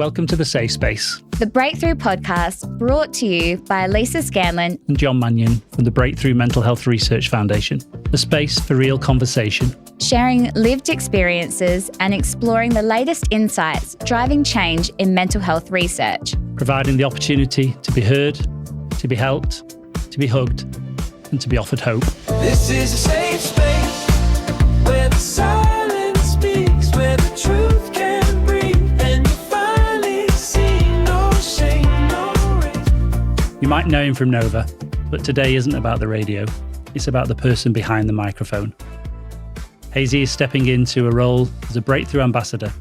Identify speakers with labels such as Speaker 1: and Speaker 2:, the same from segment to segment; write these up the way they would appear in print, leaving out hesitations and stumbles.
Speaker 1: Welcome to The Safe Space.
Speaker 2: The Breakthrough Podcast, brought to you by Lisa Scanlon
Speaker 1: and John Mannion from the Breakthrough Mental Health Research Foundation. A space for real conversation.
Speaker 2: Sharing lived experiences and exploring the latest insights driving change in mental health research.
Speaker 1: Providing the opportunity to be heard, to be helped, to be hugged, and to be offered hope.
Speaker 3: This is a safe space where the silence speaks, where the truth can breathe, and you finally see no shame, no race.
Speaker 1: You might know him from Nova, but today isn't about the radio. It's about the person behind the microphone. Hayesy is stepping into a role as a breakthrough ambassador,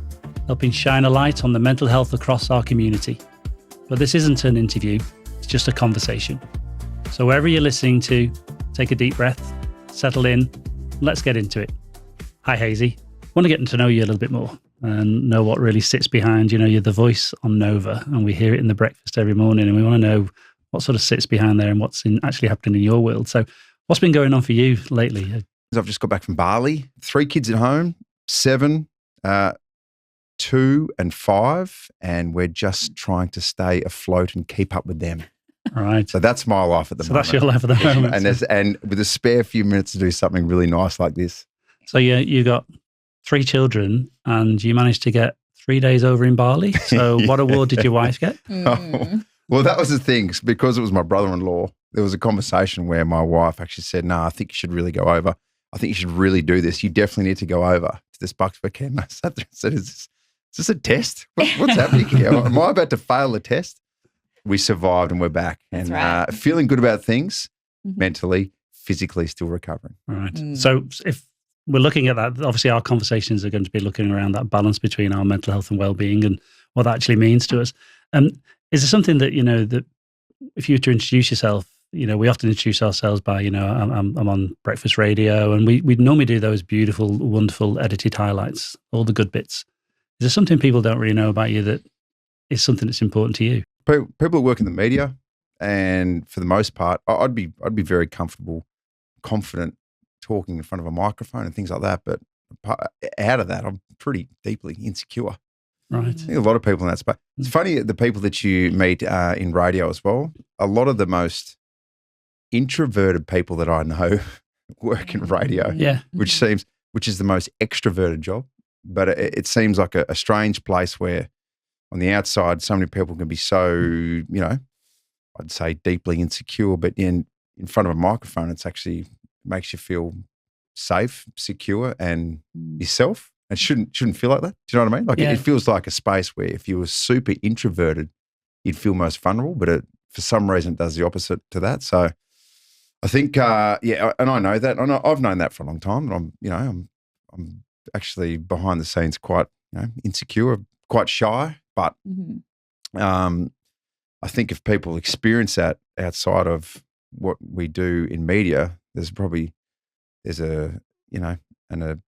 Speaker 1: helping shine a light on the mental health across our community. But this isn't an interview, it's just a conversation. So wherever you're listening to, take a deep breath, settle in, and let's get into it. Hi, Hayesy. I want to get to know you a little bit more and know what really sits behind, you're the voice on Nova, and we hear it in the breakfast every morning, and we want to know what sort of sits behind there and what's actually happening in your world. So what's been going on for you lately?
Speaker 4: I've just got back from Bali, 3 kids at home, 7, 2 and 5, and we're just trying to stay afloat and keep up with them.
Speaker 1: All right.
Speaker 4: So that's my life at the moment.
Speaker 1: So that's your life at the moment.
Speaker 4: and with a spare few minutes to do something really nice like this.
Speaker 1: So you got 3 children and you managed to get 3 days over in Bali. So what award did your wife get?
Speaker 4: Oh, well, that was the thing. Because it was my brother-in-law, there was a conversation where my wife actually said, no, I think you should really go over. I think you should really do this. You definitely need to go over to this Bucks weekend. I sat there and said, is this a test? What's happening here? Am I about to fail a test? We survived and we're back.
Speaker 2: That's
Speaker 4: and
Speaker 2: right.
Speaker 4: Feeling good about things, mentally, physically still recovering.
Speaker 1: All right. So if we're looking at that, obviously our conversations are going to be looking around that balance between our mental health and well-being and what that actually means to us. Is there something that, that if you were to introduce yourself, we often introduce ourselves by, I'm on breakfast radio, and we normally do those beautiful, wonderful edited highlights, all the good bits. Is there something people don't really know about you that is something that's important to you?
Speaker 4: People who work in the media, and for the most part, I'd be very comfortable, confident talking in front of a microphone and things like that. But out of that, I'm pretty deeply insecure.
Speaker 1: Right.
Speaker 4: I think a lot of people in that space. It's funny, the people that you meet in radio as well, a lot of the most introverted people that I know work in radio, which is the most extroverted job. But it seems like a strange place where on the outside, so many people can be so, I'd say deeply insecure, but in front of a microphone, it's actually makes you feel safe, secure, and yourself. It shouldn't feel like that. Do you know what I mean? Like it feels like a space where if you were super introverted, you'd feel most vulnerable, but for some reason it does the opposite to that. So I think, and I know that, and I've known that for a long time. And I'm actually behind the scenes quite, insecure, quite shy. But I think if people experience that outside of what we do in media, there's an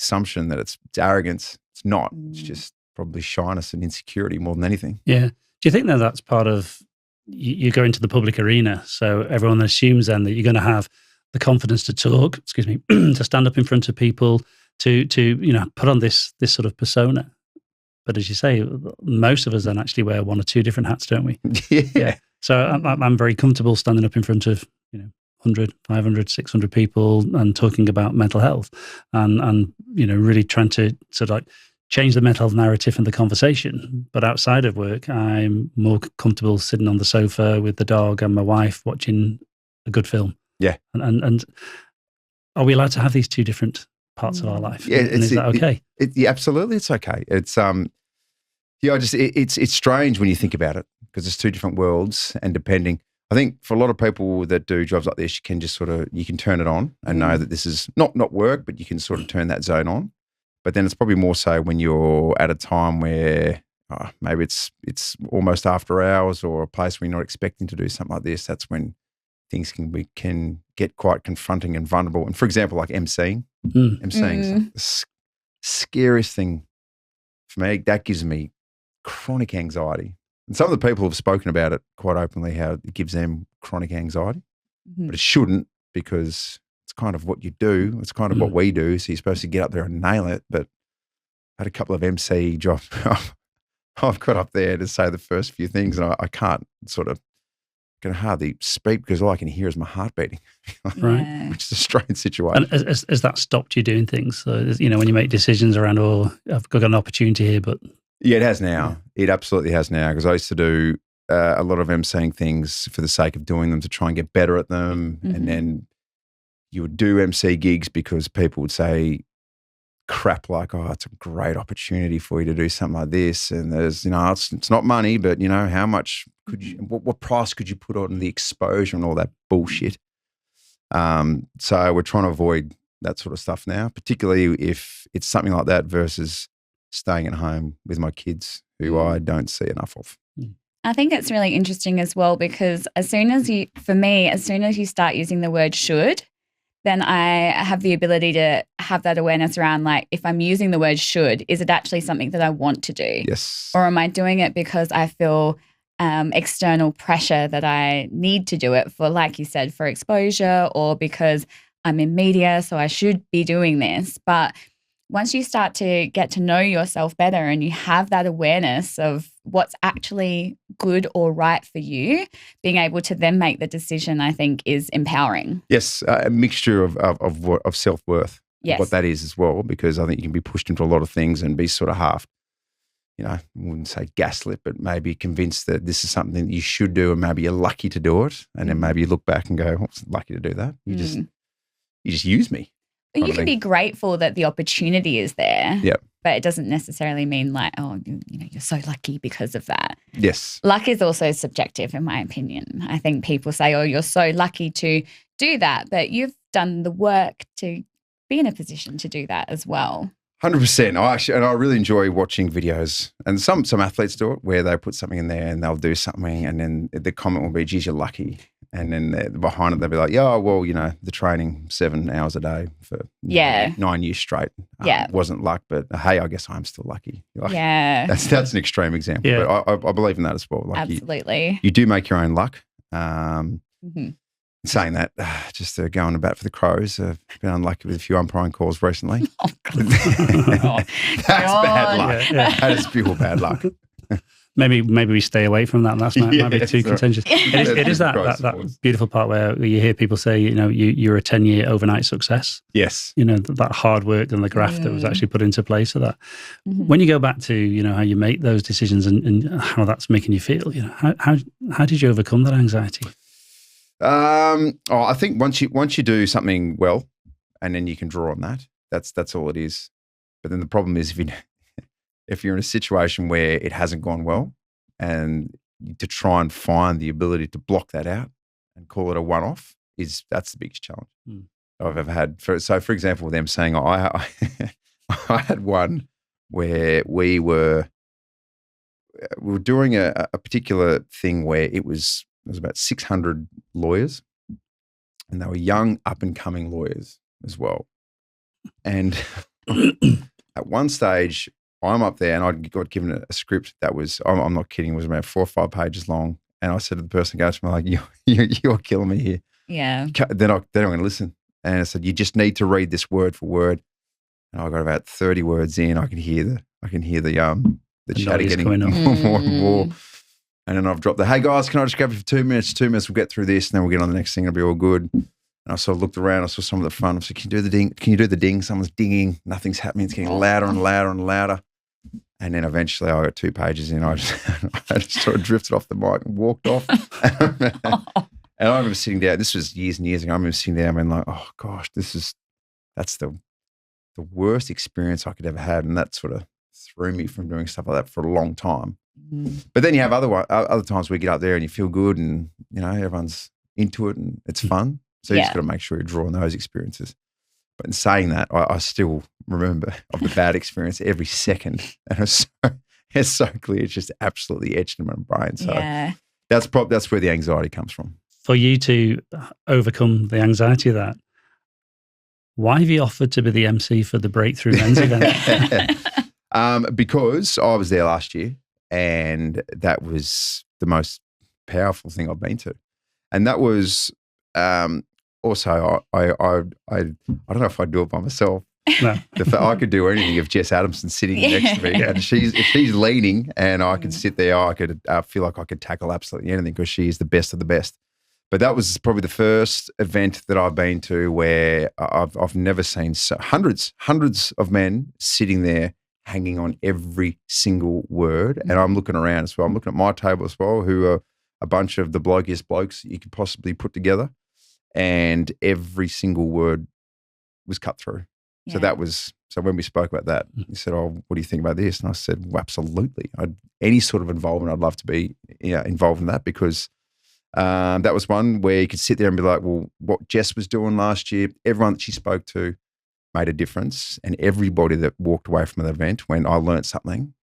Speaker 4: assumption that it's arrogance. It's not. It's just probably shyness and insecurity more than anything.
Speaker 1: Yeah. Do you think that that's part of you go into the public arena, so everyone assumes then that you're going to have the confidence to talk, to stand up in front of people, to put on this sort of persona? But as you say, most of us then actually wear 1 or 2 different hats, don't we? Yeah. So I'm very comfortable standing up in front of 100, 500, 600 people and talking about mental health and really trying to sort of like change the mental health narrative in the conversation. But outside of work, I'm more comfortable sitting on the sofa with the dog and my wife watching a good film.
Speaker 4: Yeah.
Speaker 1: And are we allowed to have these 2 different parts of our life? Yeah. And is that okay?
Speaker 4: Absolutely. It's okay. It's, it's strange when you think about it because it's 2 different worlds, and depending, I think for a lot of people that do jobs like this, you can just you can turn it on and know that this is not work, but you can sort of turn that zone on. But then it's probably more so when you're at a time where maybe it's almost after hours or a place where you're not expecting to do something like this. That's when things can get quite confronting and vulnerable. And for example, like emceeing. Emceeing is the scariest thing for me. That gives me chronic anxiety. And some of the people have spoken about it quite openly, how it gives them chronic anxiety. But it shouldn't, because it's kind of what you do. It's kind of what we do. So you're supposed to get up there and nail it. But I had a couple of MC jobs. I've got up there to say the first few things, and I can't can hardly speak because all I can hear is my heart beating,
Speaker 1: Right.
Speaker 4: which is a strange situation.
Speaker 1: And has that stopped you doing things? So, when you make decisions around, I've got an opportunity here, but...
Speaker 4: Yeah, it has now. It absolutely has now, because I used to do a lot of emceeing things for the sake of doing them to try and get better at them.
Speaker 2: Mm-hmm.
Speaker 4: And then you would do MC gigs because people would say crap like, oh, it's a great opportunity for you to do something like this. And there's, it's not money, but, how much could you, what price could you put on the exposure and all that bullshit? So we're trying to avoid that sort of stuff now, particularly if it's something like that versus staying at home with my kids who I don't see enough of.
Speaker 2: I think it's really interesting as well, because as soon as you start using the word should, then I have the ability to have that awareness around, like, if I'm using the word should, is it actually something that I want to do?
Speaker 4: Yes.
Speaker 2: Or am I doing it because I feel external pressure that I need to do it for, like you said, for exposure, or because I'm in media, so I should be doing this. But once you start to get to know yourself better and you have that awareness of what's actually good or right for you, being able to then make the decision, I think, is empowering.
Speaker 4: Yes, a mixture of self-worth,
Speaker 2: Yes.
Speaker 4: what that is as well, because I think you can be pushed into a lot of things and be sort of half, I wouldn't say gaslit, but maybe convinced that this is something that you should do and maybe you're lucky to do it. And then maybe you look back and go, I was lucky to do that. You just use me.
Speaker 2: But you can be grateful that the opportunity is there.
Speaker 4: Yep.
Speaker 2: But it doesn't necessarily mean like, oh, you're so lucky because of that.
Speaker 4: Yes.
Speaker 2: Luck is also subjective, in my opinion. I think people say, oh, you're so lucky to do that, but you've done the work to be in a position to do that as well.
Speaker 4: 100%. I really enjoy watching videos, and some athletes do it where they put something in there and they'll do something, and then the comment will be, geez, you're lucky. And then behind it, they'll be like, yeah, well, the training 7 hours a day for 9 years straight wasn't luck, but hey, I guess I'm still lucky. Like, that's an extreme example, but I believe in that as well. Like
Speaker 2: absolutely.
Speaker 4: You do make your own luck. Saying that, just going to bat for the Crows. I've been unlucky with a few umpiring calls recently.
Speaker 2: Oh, God.
Speaker 4: That's bad luck. That is pure bad luck.
Speaker 1: Maybe we stay away from that. That's might be too contentious. It is that beautiful part where you hear people say, you're a 10-year overnight success.
Speaker 4: Yes.
Speaker 1: That hard work and the graft that was actually put into place for that. When you go back to, how you make those decisions and how that's making you feel, how did you overcome that anxiety?
Speaker 4: I think once you do something well, and then you can draw on that. That's all it is. But then the problem is if you're in a situation where it hasn't gone well, and to try and find the ability to block that out and call it a one-off, that's the biggest challenge I've ever had. For example, them saying I had one where we were doing a particular thing where there was about 600 lawyers, and they were young, up-and-coming lawyers as well. And at one stage, I'm up there and I got given a script that was, I'm not kidding, it was about 4 or 5 pages long. And I said to the person who goes to me, like, you're killing me here.
Speaker 2: Yeah.
Speaker 4: They're not going to listen. And I said, you just need to read this word for word. And I got about 30 words in. I can hear the chatter getting more and more. And then I've dropped hey guys, can I just grab you for 2 minutes? 2 minutes, we'll get through this, and then we'll get on the next thing. It'll be all good. And I sort of looked around. I saw some of the front. I said, can you do the ding? Can you do the ding? Someone's dinging. Nothing's happening. It's getting louder and louder and louder. And then eventually I got 2 pages in. I just sort of drifted off the mic and walked off. And I remember sitting down. This was years and years ago. I remember sitting down and like, oh gosh, that's the worst experience I could ever had. And that sort of threw me from doing stuff like that for a long time. But then you have other times where you get up there and you feel good, and everyone's into it and it's fun. So you just got to make sure you draw on those experiences. But in saying that, I still remember of the bad experience every second, and it's so clear. It's just absolutely etched in my brain. So that's where the anxiety comes from. For
Speaker 1: you to overcome the anxiety of that, why have you offered to be the MC for the Breakthrough Men's event?
Speaker 4: Because I was there last year, and that was the most powerful thing I've been to. And that was also, I don't know if I'd do it by myself,
Speaker 1: No.
Speaker 4: I could do anything if Jess Adamson's sitting next to me, and if she's leaning, and I could sit there, I could feel like I could tackle absolutely anything because she is the best of the best. But that was probably the first event that I've been to where I've never seen hundreds of men sitting there hanging on every single word. And I'm looking around as well. I'm looking at my table as well, who are a bunch of the blokiest blokes you could possibly put together. And every single word was cut through.
Speaker 2: Yeah.
Speaker 4: So when we spoke about that, he said, "Oh, what do you think about this?" And I said, well, absolutely. Any sort of involvement, I'd love to be involved in that, because that was one where you could sit there and be like, well, what Jess was doing last year, everyone that she spoke to made a difference, and everybody that walked away from the event went, I learned something,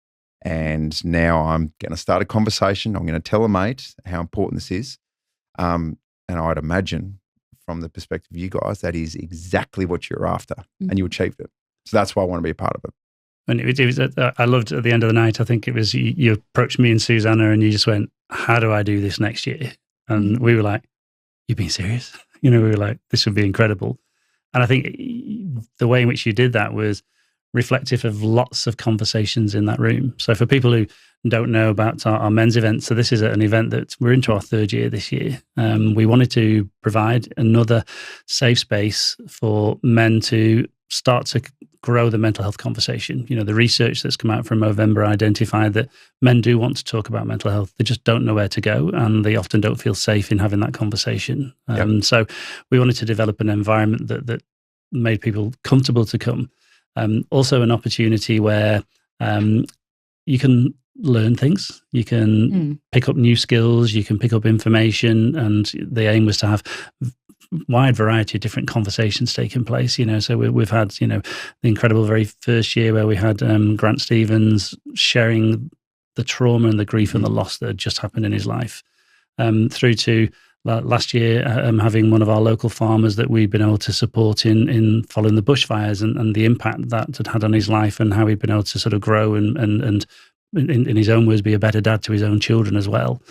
Speaker 4: and now I'm going to start a conversation. I'm going to tell a mate how important this is. And I'd imagine from the perspective of you guys, that is exactly what you're after, and you achieved it. So that's why I want to be a part of it.
Speaker 1: And it was I loved at the end of the night, I think it was you approached me and Susanna and you just went, how do I do this next year? And we were like, you're being serious? We were like, this would be incredible. And I think the way in which you did that was reflective of lots of conversations in that room. So for people who don't know about our men's event, so this is an event that we're into our third year this year. We wanted to provide another safe space for men to start to grow the mental health conversation. The research that's come out from Movember identified that men do want to talk about mental health. They just don't know where to go, and they often don't feel safe in having that conversation. So we wanted to develop an environment that made people comfortable to come. Also an opportunity where you can learn things, you can pick up new skills, you can pick up information, and the aim was to have wide variety of different conversations taking place. So we've had the incredible very first year where we had Grant Stevens sharing the trauma and the grief and the loss that had just happened in his life, through to last year having one of our local farmers that we've been able to support in following the bushfires and the impact that had on his life, and how he'd been able to sort of grow and in his own words be a better dad to his own children as well.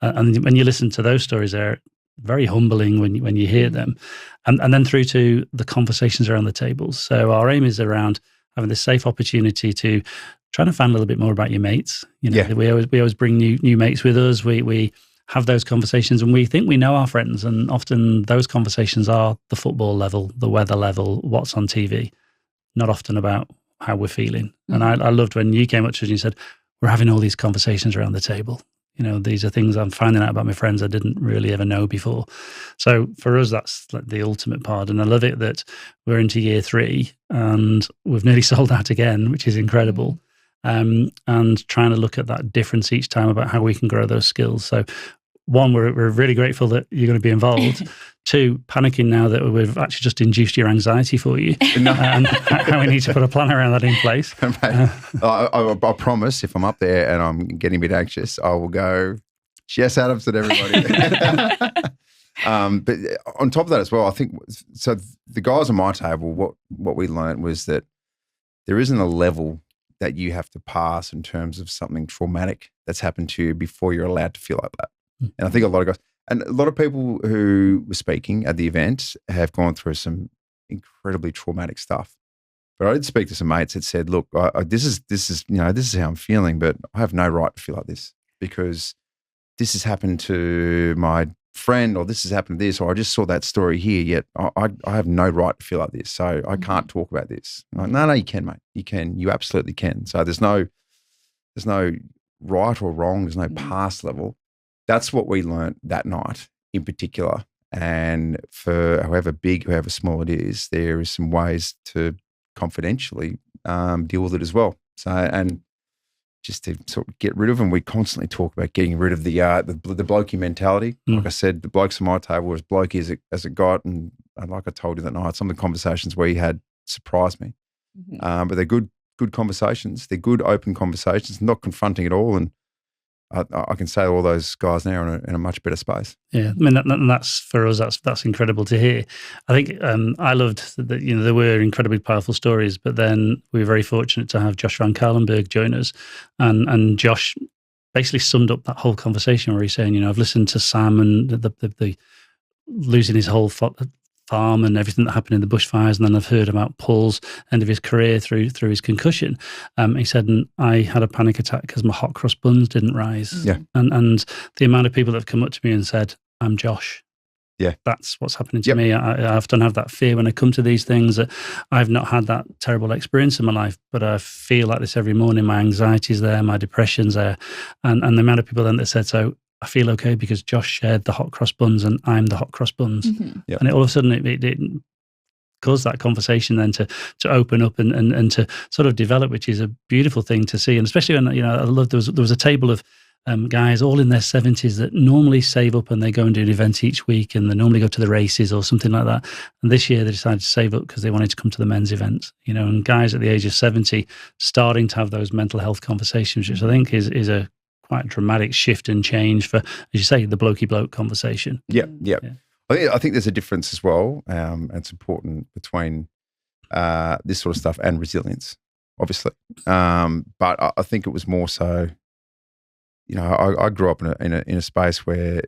Speaker 1: And when you listen to those stories, they're very humbling when you hear them, and then through to the conversations around the tables. So our aim is around having this safe opportunity to try to find a little bit more about your mates. We always bring new mates with us. We have those conversations, and we think we know our friends, and often those conversations are the football level, the weather level, what's on TV, not often about how we're feeling. And I loved when you came up to us and you said, we're having all these conversations around the table. These are things I'm finding out about my friends I didn't really ever know before. So for us, that's like the ultimate part. And I love it that we're into year 3 and we've nearly sold out again, which is incredible. And trying to look at that difference each time about how we can grow those skills. So one, we're really grateful that you're going to be involved. 2, panicking now that we've actually just induced your anxiety for you, and how we need to put a plan around that in place.
Speaker 4: I promise, if I'm up there and I'm getting a bit anxious, I will go, Jess Adams and everybody. But on top of that as well, I think, so the guys on my table, what we learned was that there isn't a level that you have to pass in terms of something traumatic that's happened to you before you're allowed to feel like that. And I think a lot of guys, and a lot of people who were speaking at the event have gone through some incredibly traumatic stuff. But I did speak to some mates that said, look, this is how I'm feeling, but I have no right to feel like this because this has happened to my friend, or this has happened to this, or I just saw that story here, yet I have no right to feel like this. So I can't talk about this. I'm like, no, you can, mate. You can. You absolutely can. So there's no right or wrong. There's no past level. That's what we learned that night in particular. And for however big, however small it is, there is some ways to confidentially deal with it as well. So, and just to sort of get rid of them, we constantly talk about getting rid of the blokey mentality. Like I said, the blokes on my table were as blokey as it got. And like I told you that night, some of the conversations we had surprised me. But they're good conversations. They're good, open conversations, not confronting at all. And I can say all those guys now are in a much better space. Yeah,
Speaker 1: I mean, that's for us. That's incredible to hear. I think I loved that. There were incredibly powerful stories, but then we were very fortunate to have Josh Van Karlenberg join us, and Josh basically summed up that whole conversation where he's saying, I've listened to Sam and the losing his whole farm and everything that happened in the bushfires, and then I've heard about Paul's end of his career through his concussion. He said, and I had a panic attack because my hot cross buns didn't rise.
Speaker 4: Yeah.
Speaker 1: And the amount of people that have come up to me and said, I'm Josh.
Speaker 4: Yeah.
Speaker 1: That's what's happening to me. I often have that fear when I come to these things that I've not had that terrible experience in my life, but I feel like this every morning. My anxiety's there, my depression's there. And the amount of people then that said, so I feel okay because Josh shared the hot cross buns and I'm the hot cross buns. And all of a sudden it caused that conversation then to open up and to sort of develop, which is a beautiful thing to see. And especially when, I love, there was a table of guys all in their 70s that normally save up and they go and do an event each week, and they normally go to the races or something like that. And this year they decided to save up because they wanted to come to the men's event, and guys at the age of 70 starting to have those mental health conversations, which I think is a quite dramatic shift and change for, as you say, the blokey bloke conversation.
Speaker 4: Yeah. I think there's a difference as well. It's important between this sort of stuff and resilience, obviously. But I think it was more so, I grew up in a space where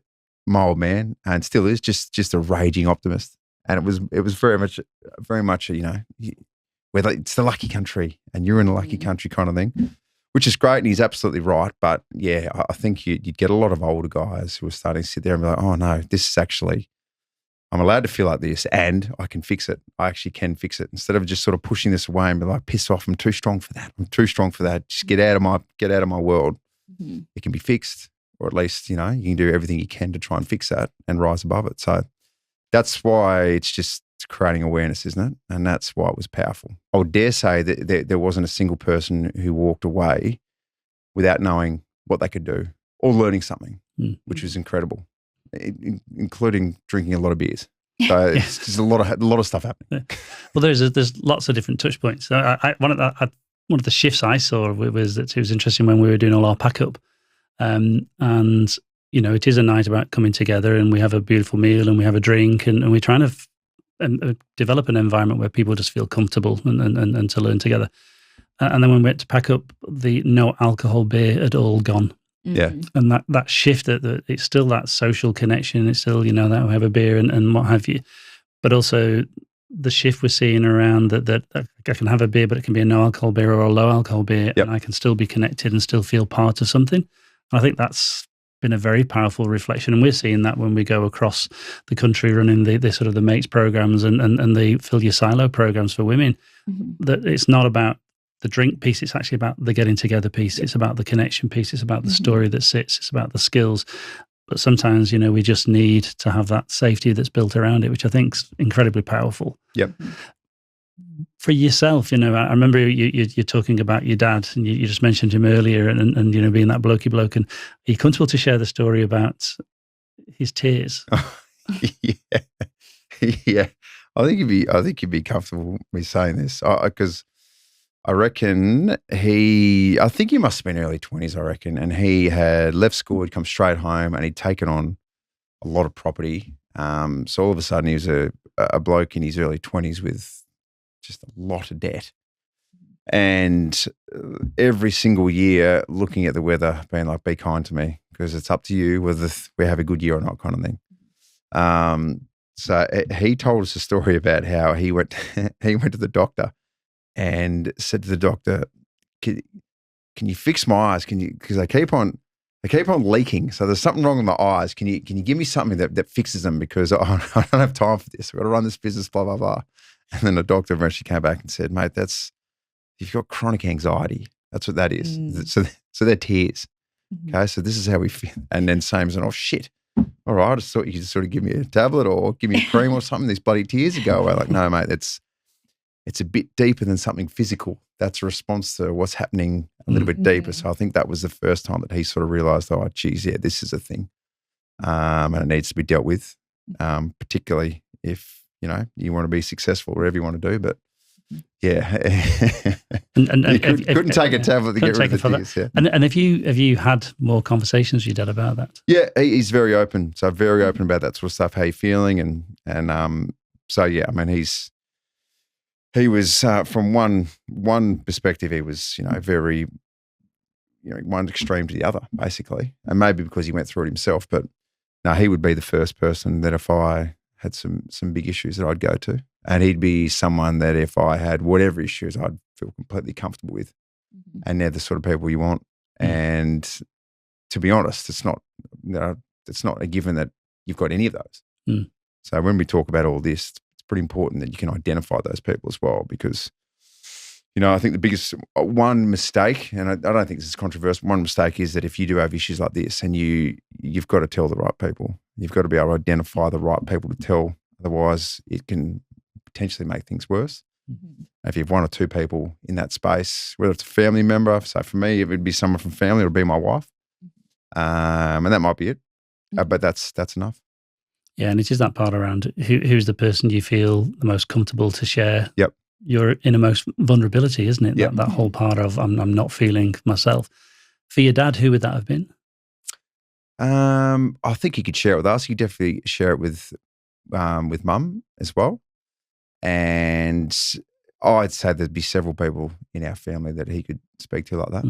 Speaker 4: my old man, and still is, just a raging optimist, and it was very much where it's the lucky country, and you're in a lucky country kind of thing, which is great, and he's absolutely right. But yeah, I think you'd get a lot of older guys who are starting to sit there and be like, oh no, this is actually, I'm allowed to feel like this, and I can fix it. I actually can fix it, instead of just sort of pushing this away and be like, piss off, I'm too strong for that. I'm too strong for that. Just get out of my world. It can be fixed, or at least, you can do everything you can to try and fix that and rise above it. So that's why it's creating awareness, isn't it? And that's why it was powerful. I would dare say that there wasn't a single person who walked away without knowing what they could do or learning something, which was incredible, including drinking a lot of beers. So it's just a lot of stuff happening.
Speaker 1: Yeah. Well, there's lots of different touch points. One of the shifts I saw was that it was interesting when we were doing all our pack up. And, it is a night about coming together, and we have a beautiful meal and we have a drink, and we're trying to develop an environment where people just feel comfortable and to learn together. And then when we went to pack up, the no alcohol beer had all gone.
Speaker 4: Yeah.
Speaker 1: And that shift, that it's still that social connection. It's still, that we have a beer and what have you. But also the shift we're seeing around that I can have a beer, but it can be a no alcohol beer or a low alcohol beer, and I can still be connected and still feel part of something. And I think that's been a very powerful reflection. And we're seeing that when we go across the country running the sort of the mates programs and the fill your silo programs for women, that it's not about the drink piece, it's actually about the getting together piece. It's about the connection piece. It's about the story that sits. It's about the skills. But sometimes, we just need to have that safety that's built around it, which I think is incredibly powerful.
Speaker 4: Yep.
Speaker 1: For yourself, I remember you're talking about your dad, and you just mentioned him earlier, and being that blokey bloke. And are you comfortable to share the story about his tears?
Speaker 4: Yeah. I think you'd be comfortable with me saying this, because I reckon he must have been early 20s, I reckon. And he had left school, he'd come straight home, and he'd taken on a lot of property. So all of a sudden he was a bloke in his early 20s with just a lot of debt. And every single year looking at the weather, being like, be kind to me because it's up to you whether we have a good year or not, kind of thing. So he told us a story about how he went to the doctor and said to the doctor, can you fix my eyes? Because they keep on leaking. So there's something wrong with my eyes. Can you give me something that fixes them? Because I don't have time for this. I've got to run this business, blah, blah, blah. And then the doctor eventually came back and said, mate, you've got chronic anxiety. That's what that is. So they're tears. Okay. So this is how we feel. And then Sam's like, oh shit. All right. I just thought you could sort of give me a tablet or give me a cream or something. These bloody tears would go away. Like, no, mate, it's a bit deeper than something physical. That's a response to what's happening a little bit deeper. So I think that was the first time that he sort of realized, oh, geez, yeah, this is a thing. And it needs to be dealt with, particularly if, you want to be successful, whatever you want to do. But yeah, and you couldn't take a tablet to get rid of the tears. Yeah.
Speaker 1: And have you had more conversations with your dad about that?
Speaker 4: Yeah, he's very open. So very open about that sort of stuff. How you feeling? And so yeah, I mean, he was from one perspective, he was very one extreme to the other, basically, and maybe because he went through it himself. But no, he would be the first person that if I had some big issues that I'd go to, and he'd be someone that if I had whatever issues, I'd feel completely comfortable with, and they're the sort of people you want. And to be honest, it's not a given that you've got any of those. So when we talk about all this, it's pretty important that you can identify those people as well, because I think the biggest one mistake, and I don't think this is controversial, one mistake is that if you do have issues like this, and you've got to tell the right people. You've got to be able to identify the right people to tell. Otherwise, it can potentially make things worse. If you have one or two people in that space, whether it's a family member, so for me, it would be someone from family, it would be my wife, and that might be it. But that's enough.
Speaker 1: Yeah, and it is that part around who's the person you feel the most comfortable to share your innermost vulnerability, isn't it? That whole part of I'm not feeling myself. For your dad, who would that have been?
Speaker 4: I think he could share it with us. He could definitely share it with mum as well. And I'd say there'd be several people in our family that he could speak to like that.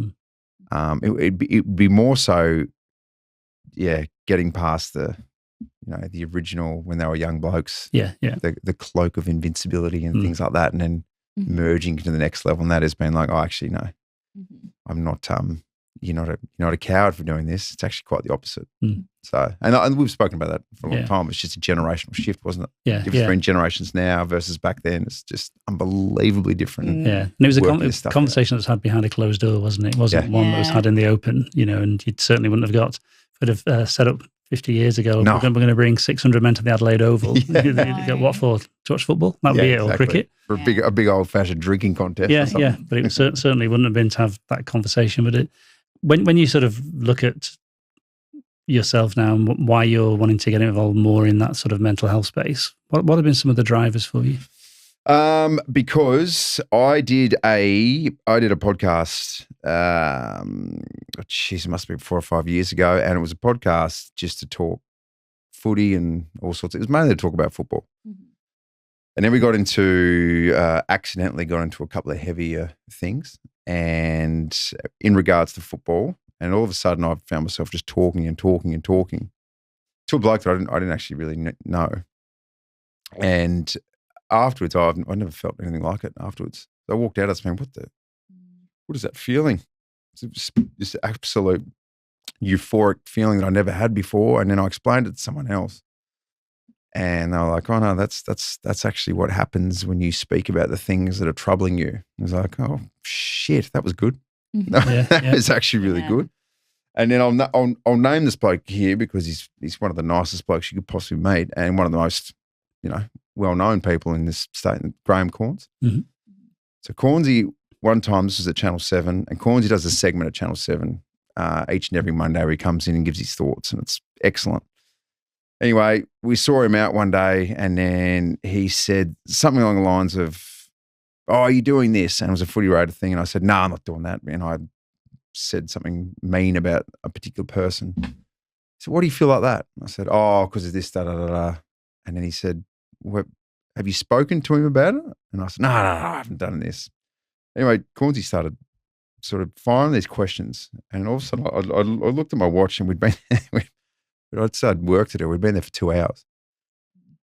Speaker 4: It'd be more so, getting past the original when they were young blokes. The cloak of invincibility and things like that, and then merging to the next level. And that has been like, oh, actually, no, I'm not. You're not a coward for doing this. It's actually quite the opposite. So, and we've spoken about that for a long time. It's just a generational shift, wasn't it?
Speaker 1: Yeah.
Speaker 4: The difference between generations now versus back then is just unbelievably different.
Speaker 1: And it was a conversation that was had behind a closed door, wasn't it? It wasn't one that was had in the open, and you certainly wouldn't have set up 50 years ago.
Speaker 4: No.
Speaker 1: We're going to bring 600 men to the Adelaide Oval. What for? To watch football? That would be it, or cricket.
Speaker 4: For a big old-fashioned drinking contest.
Speaker 1: But it certainly wouldn't have been to have that conversation. But when you sort of look at yourself now and why you're wanting to get involved more in that sort of mental health space, what have been some of the drivers for you?
Speaker 4: Because I did a podcast, it must have been 4 or 5 years ago, and it was a podcast just to talk footy and all sorts. It was mainly to talk about football. And then we accidentally got into a couple of heavier things, and in regards to football, and all of a sudden I found myself just talking and talking and talking to a bloke that I didn't actually really know. And afterwards, I never felt anything like it afterwards. I walked out, I was thinking, what is that feeling? It's this absolute euphoric feeling that I never had before. And then I explained it to someone else. And they were like, oh no, that's actually what happens when you speak about the things that are troubling you. I was like, oh shit, that was good. That was actually really good. And then I'll name this bloke here because he's one of the nicest blokes you could possibly meet, and one of the most, well-known people in this state, Graham Corns. So Cornsy, one time, this was at Channel 7, and Cornsy does a segment at Channel 7 each and every Monday where he comes in and gives his thoughts, and it's excellent. Anyway, we saw him out one day, and then he said something along the lines of, oh, are you doing this? And it was a footy rated thing, and I said, no, I'm not doing that. And I said something mean about a particular person. He said, what do you feel like that? And I said, oh, because of this, da-da-da-da. And then he said, have you spoken to him about it? And I said, no, I haven't done this. Anyway, Cornsy started sort of firing these questions, and all of a sudden I looked at my watch, and I'd started work to do. We'd been there for 2 hours.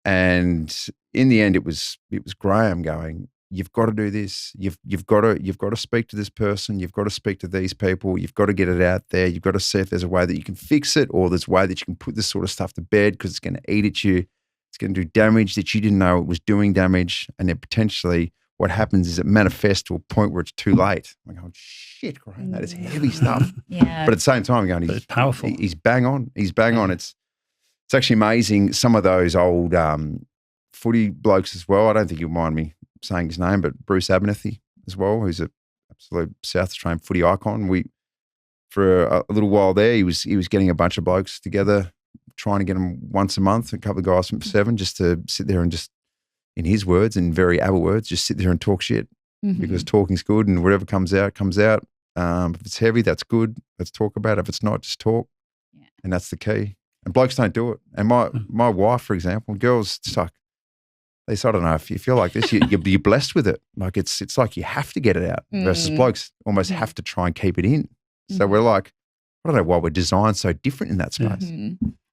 Speaker 4: And in the end, it was Graham going, you've got to do this. You've got to speak to this person. You've got to speak to these people. You've got to get it out there. You've got to see if there's a way that you can fix it, or there's a way that you can put this sort of stuff to bed, because it's going to eat at you. It's going to do damage that you didn't know it was doing damage. And then potentially what happens is it manifests to a point where it's too late. I'm going, shit, Graham, that is heavy stuff. But at the same time, I'm going,
Speaker 1: it's powerful.
Speaker 4: He's bang on. He's bang on. It's actually amazing. Some of those old footy blokes as well. I don't think you'll mind me saying his name, but Bruce Abernethy as well, who's an absolute South Australian footy icon. For a little while there, he was getting a bunch of blokes together, trying to get them once a month, a couple of guys from 7, just to sit there and just, in his words, in very Abba words, just sit there and talk shit, because talking's good, and whatever comes out, comes out. If it's heavy, that's good. Let's talk about it. If it's not, just talk. And that's the key. And blokes don't do it. And my wife, for example, girls suck. They say, I don't know, if you feel like this, you're blessed with it. Like it's like you have to get it out, versus blokes almost have to try and keep it in. So we're like, I don't know why we're designed so different in that space.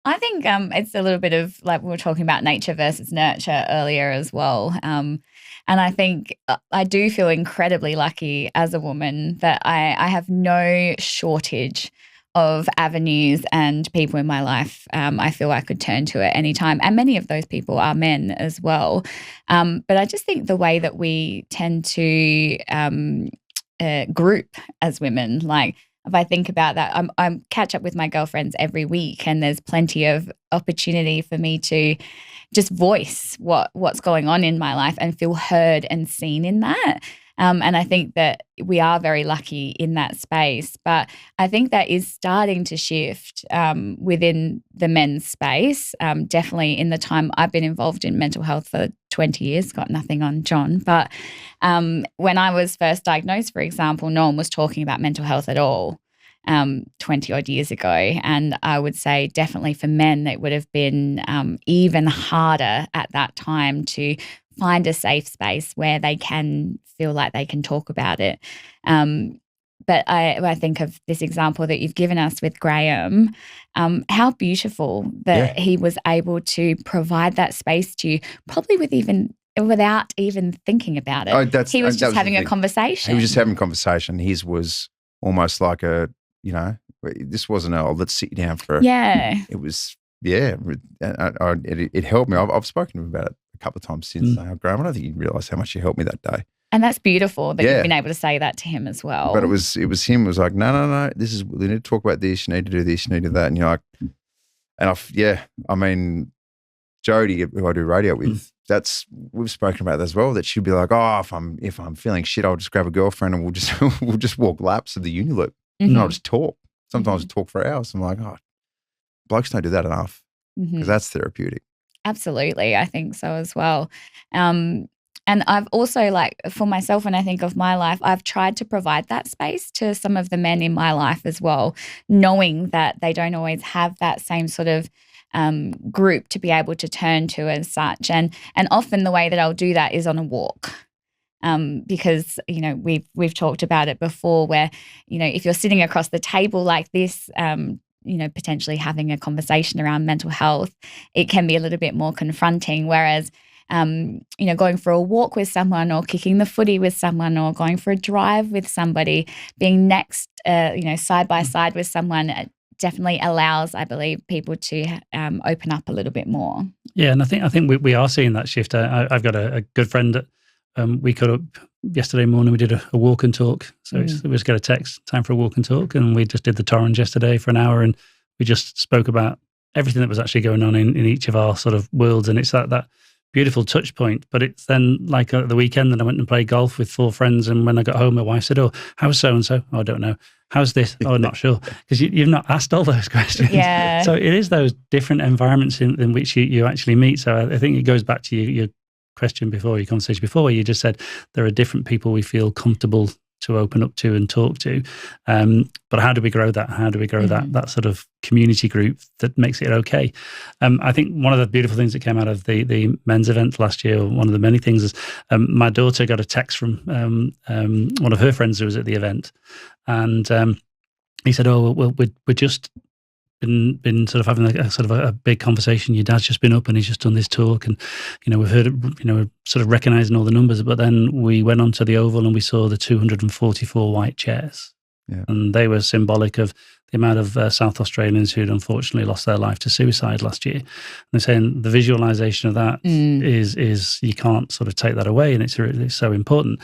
Speaker 2: I think it's a little bit of like we were talking about nature versus nurture earlier as well. And I think I do feel incredibly lucky as a woman that I have no shortage of avenues and people in my life I feel I could turn to at any time. And many of those people are men as well. But I just think the way that we tend to group as women, like if I think about that, I catch up with my girlfriends every week and there's plenty of opportunity for me to just voice what's going on in my life and feel heard and seen in that. And I think that we are very lucky in that space. But I think that is starting to shift within the men's space. Definitely in the time I've been involved in mental health for 20 years, got nothing on John. But when I was first diagnosed, for example, no one was talking about mental health at all 20 odd years ago. And I would say definitely for men, it would have been even harder at that time to find a safe space where they can feel like they can talk about it. But I think of this example that you've given us with Graham, how beautiful that he was able to provide that space to you, probably without even thinking about it. He was just having a conversation.
Speaker 4: He was just having a conversation. His was almost like this wasn't let's sit you down for it was, it helped me. I've spoken to him about it a couple of times since. Graham, I don't think you realise how much you helped me that day.
Speaker 2: And that's beautiful that you've been able to say that to him as well.
Speaker 4: But it was him. It was like, no. We need to talk about this. You need to do this. You need to do that. And you're like, I mean, Jodie, who I do radio with, we've spoken about that as well. That she'll be like, oh, if I'm feeling shit, I'll just grab a girlfriend and we'll just walk laps of the uni loop and I'll just talk. Sometimes I talk for hours. I'm like, oh, blokes don't do that enough because that's therapeutic.
Speaker 2: Absolutely, I think so as well. And I've also, like, for myself, when I think of my life, I've tried to provide that space to some of the men in my life as well, knowing that they don't always have that same sort of group to be able to turn to as such. And often the way that I'll do that is on a walk. Because, we've talked about it before where, if you're sitting across the table like this, potentially having a conversation around mental health, it can be a little bit more confronting. Whereas, going for a walk with someone or kicking the footy with someone or going for a drive with somebody, being next, side by side with someone definitely allows, I believe, people to open up a little bit more.
Speaker 1: Yeah, and I think we are seeing that shift. I've got a good friend that we got up yesterday morning. We did a walk and talk. So we just got a text, time for a walk and talk, and we just did the Torrens yesterday for an hour, and we just spoke about everything that was actually going on in each of our sort of worlds, and it's that beautiful touch point. But it's then like at the weekend, then I went and played golf with 4 friends, and when I got home, my wife said, "Oh, how's so and so? Oh, I don't know. How's this? Oh, I'm not sure," because you've not asked all those questions.
Speaker 2: Yeah.
Speaker 1: So it is those different environments in which you actually meet. So I think it goes back to your question before, your conversation before, where you just said there are different people we feel comfortable to open up to and talk to. But how do we grow that? How do we grow that sort of community group that makes it okay? I think one of the beautiful things that came out of the men's event last year, one of the many things, is my daughter got a text from one of her friends who was at the event, and he said, "Oh, well, we're just been sort of having a big conversation. Your dad's just been up and he's just done this talk, and we've heard it, we're sort of recognizing all the numbers, but then we went onto the Oval and we saw the 244 white chairs, and they were symbolic of the amount of South Australians who'd unfortunately lost their life to suicide last year. And they're saying the visualization of that is you can't sort of take that away, and it's so important.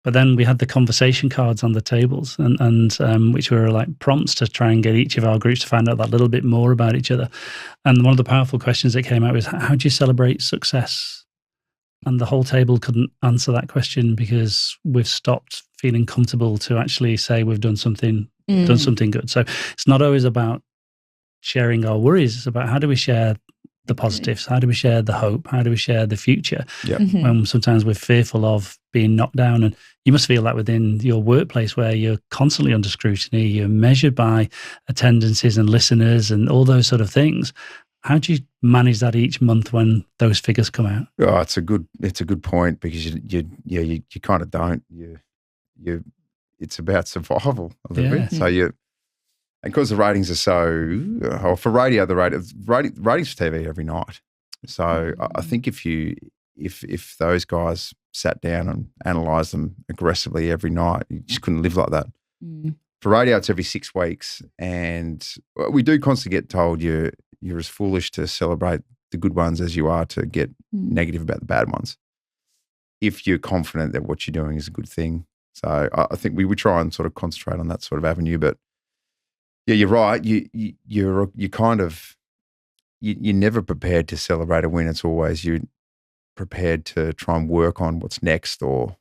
Speaker 1: But then we had the conversation cards on the tables, and which were like prompts to try and get each of our groups to find out that little bit more about each other. And one of the powerful questions that came out was, how do you celebrate success? And the whole table couldn't answer that question because we've stopped feeling comfortable to actually say we've done something good. So it's not always about sharing our worries. It's about how do we share the positives? How do we share the hope? How do we share the future? When sometimes we're fearful of being knocked down. And you must feel that within your workplace where you're constantly under scrutiny, you're measured by attendances and listeners and all those sort of things. How do you manage that each month when those figures come out?
Speaker 4: Oh, it's a good point, because you kind of don't. It's about survival a little bit. So And because the ratings are so, for radio, ratings for TV every night. So I think if those guys sat down and analysed them aggressively every night, you just couldn't live like that. For radio, it's every 6 weeks, and we do constantly get told you're as foolish to celebrate the good ones as you are to get negative about the bad ones, if you're confident that what you're doing is a good thing. So I think we would try and sort of concentrate on that sort of avenue. But yeah, you're right. You're never prepared to celebrate a win. It's always you're prepared to try and work on what's next or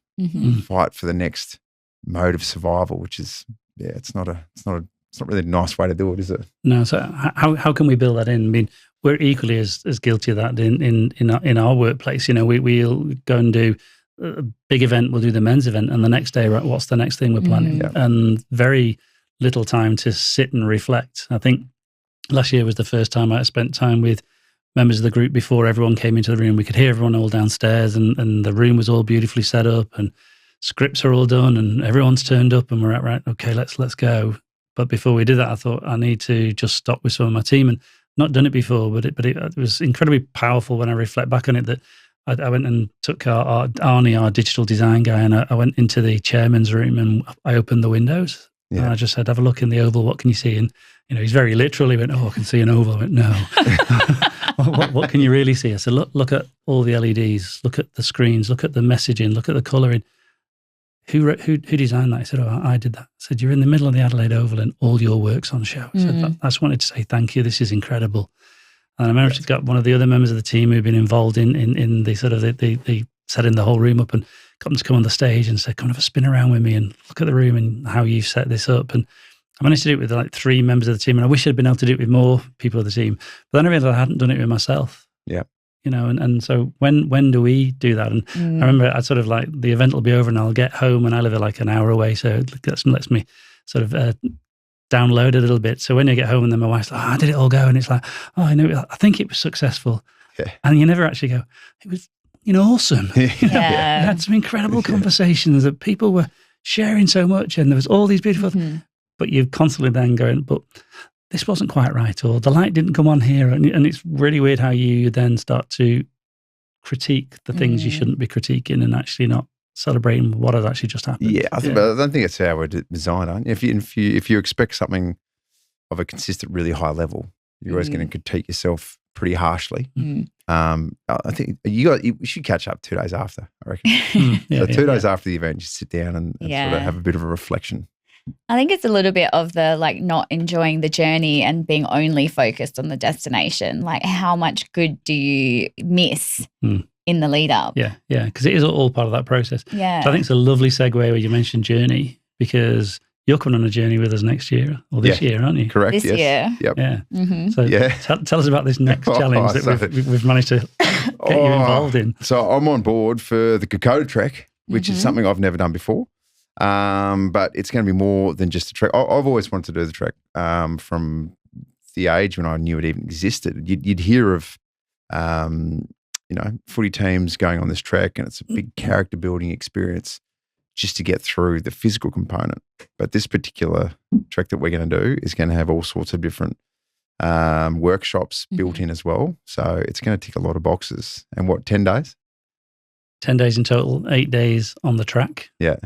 Speaker 4: fight for the next mode of survival, which is it's not really a nice way to do it, is it?
Speaker 1: No. So how can we build that in? I mean, we're equally as guilty of that in our workplace. You know, we'll go and do a big event. We'll do the men's event, and the next day, right, what's the next thing we're planning? And very little time to sit and reflect. I think last year was the first time I spent time with members of the group before everyone came into the room. We could hear everyone all downstairs, and the room was all beautifully set up, and scripts are all done, and everyone's turned up, and we're at, right, okay, let's go. But before we did that, I thought I need to just stop with some of my team, and not done it before, but it was incredibly powerful when I reflect back on it, that I went and took Arnie, our digital design guy, and I went into the chairman's room and I opened the windows. And I just said, have a look in the oval. What can you see? And, you know, he's very literal. He went, I can see an oval. I went, no. what can you really see? I said, look at all the LEDs. Look at the screens. Look at the messaging. Look at the colouring. Who designed that? I said, I did that. I said, you're in the middle of the Adelaide Oval and all your work's on show. I said, I just wanted to say thank you. This is incredible. And I remember she's got one of the other members of the team who'd been involved in the sort of the setting the whole room up, and got them to come on the stage and said, come and have a spin around with me and look at the room and how you've set this up. And I managed to do it with like 3 members of the team, and I wish I'd been able to do it with more people of the team. But then I realized I hadn't done it with myself. Yeah. You know, and so when do we do that? And I remember I sort of like, the event will be over and I'll get home, and I live like an hour away, so it lets me sort of download a little bit. So when you get home and then my wife's like, I did it all go, and it's like, I know, I think it was successful. Yeah. And you never actually go, it was, awesome. We had some incredible conversations that people were sharing so much, and there was all these beautiful but you're constantly then going, but this wasn't quite right, or the light didn't come on here. And it's really weird how you then start to critique the things you shouldn't be critiquing, and actually not celebrating what has actually just happened.
Speaker 4: Yeah, I don't think it's how we're designed. Aren't you? If you expect something of a consistent, really high level, you're always going to critique yourself pretty harshly. I think we should catch up 2 days after, I reckon. So 2 days after the event, just sit down and sort of have a bit of a reflection.
Speaker 2: I think it's a little bit of the like not enjoying the journey and being only focused on the destination. Like, how much good do you miss in the lead up? Yeah,
Speaker 1: because it is all part of that process.
Speaker 2: Yeah.
Speaker 1: So I think it's a lovely segue where you mentioned journey, because you're coming on a journey with us next year, or this year, aren't you?
Speaker 4: Correct.
Speaker 2: This year.
Speaker 4: Yep.
Speaker 2: Yeah.
Speaker 1: So tell us about this next challenge that we've managed to get you involved in.
Speaker 4: So I'm on board for the Kokoda Trek, which is something I've never done before. But it's going to be more than just a trek. I've always wanted to do the trek from the age when I knew it even existed. You'd hear of, footy teams going on this trek, and it's a big character building experience just to get through the physical component. But this particular trek that we're going to do is going to have all sorts of different workshops built in as well. So it's going to tick a lot of boxes. And 10 days?
Speaker 1: 10 days in total, 8 days on the track.
Speaker 4: Yeah.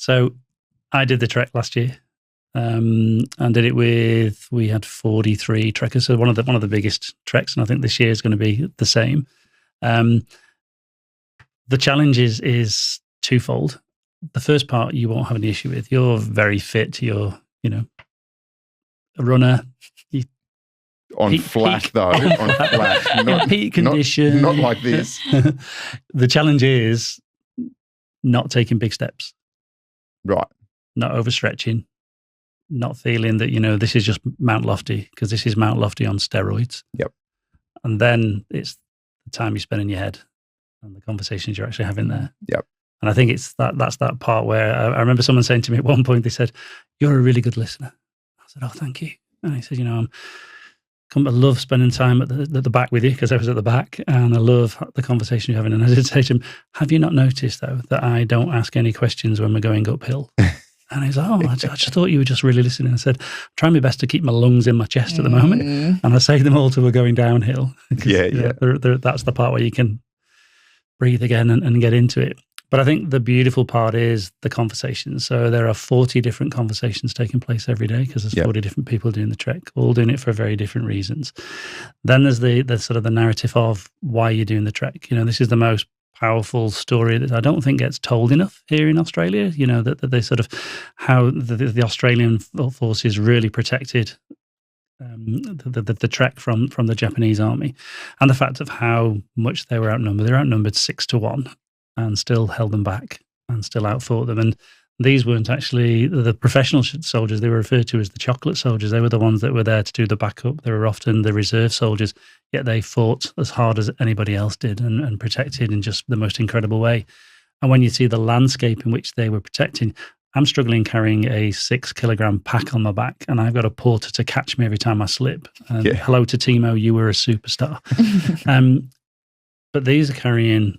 Speaker 1: So I did the trek last year, and did it we had 43 trekkers. So one of the biggest treks, and I think this year is going to be the same. The challenge is twofold. The first part you won't have any issue with. You're very fit. You're, a runner.
Speaker 4: On flat, not
Speaker 1: peak condition.
Speaker 4: Not like this.
Speaker 1: The challenge is not taking big steps.
Speaker 4: Right.
Speaker 1: Not overstretching. Not feeling that, this is just Mount Lofty, because this is Mount Lofty on steroids.
Speaker 4: Yep.
Speaker 1: And then it's the time you spend in your head and the conversations you're actually having there.
Speaker 4: Yep.
Speaker 1: And I think that's that part where I remember someone saying to me at one point, they said, "You're a really good listener." I said, "Oh, thank you." And he said, I love spending time at the back with you, because I was at the back, and I love the conversation you're having. And I did say to him, "Have you not noticed, though, that I don't ask any questions when we're going uphill?" And he's like, I just thought you were just really listening. I said, I'm trying my best to keep my lungs in my chest at the moment. And I say them all till we're going downhill. That's the part where you can breathe again and get into it. But I think the beautiful part is the conversations. So there are 40 different conversations taking place every day because there's 40 different people doing the trek, all doing it for very different reasons. Then there's the sort of the narrative of why you're doing the trek. This is the most powerful story that I don't think gets told enough here in Australia. That they sort of how the Australian forces really protected the trek from the Japanese army, and the fact of how much they were outnumbered. They're outnumbered 6-1. And still held them back and still outfought them. And these weren't actually the professional soldiers. They were referred to as the chocolate soldiers. They were the ones that were there to do the backup. They were often the reserve soldiers, yet they fought as hard as anybody else did and protected in just the most incredible way. And when you see the landscape in which they were protecting, I'm struggling carrying a 6-kilogram pack on my back, and I've got a porter to catch me every time I slip. Hello to Timo, you were a superstar. But these are carrying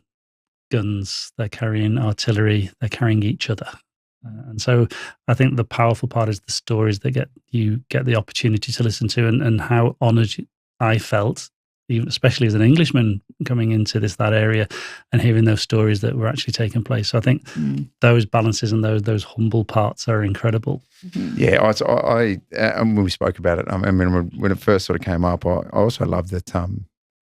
Speaker 1: guns, they're carrying artillery, they're carrying each other. And so I think the powerful part is the stories that you get the opportunity to listen to, and how honoured I felt, even especially as an Englishman coming into that area and hearing those stories that were actually taking place. So I think those balances and those humble parts are incredible.
Speaker 4: Yeah, I when we spoke about it, I mean, when it first sort of came up, I also loved that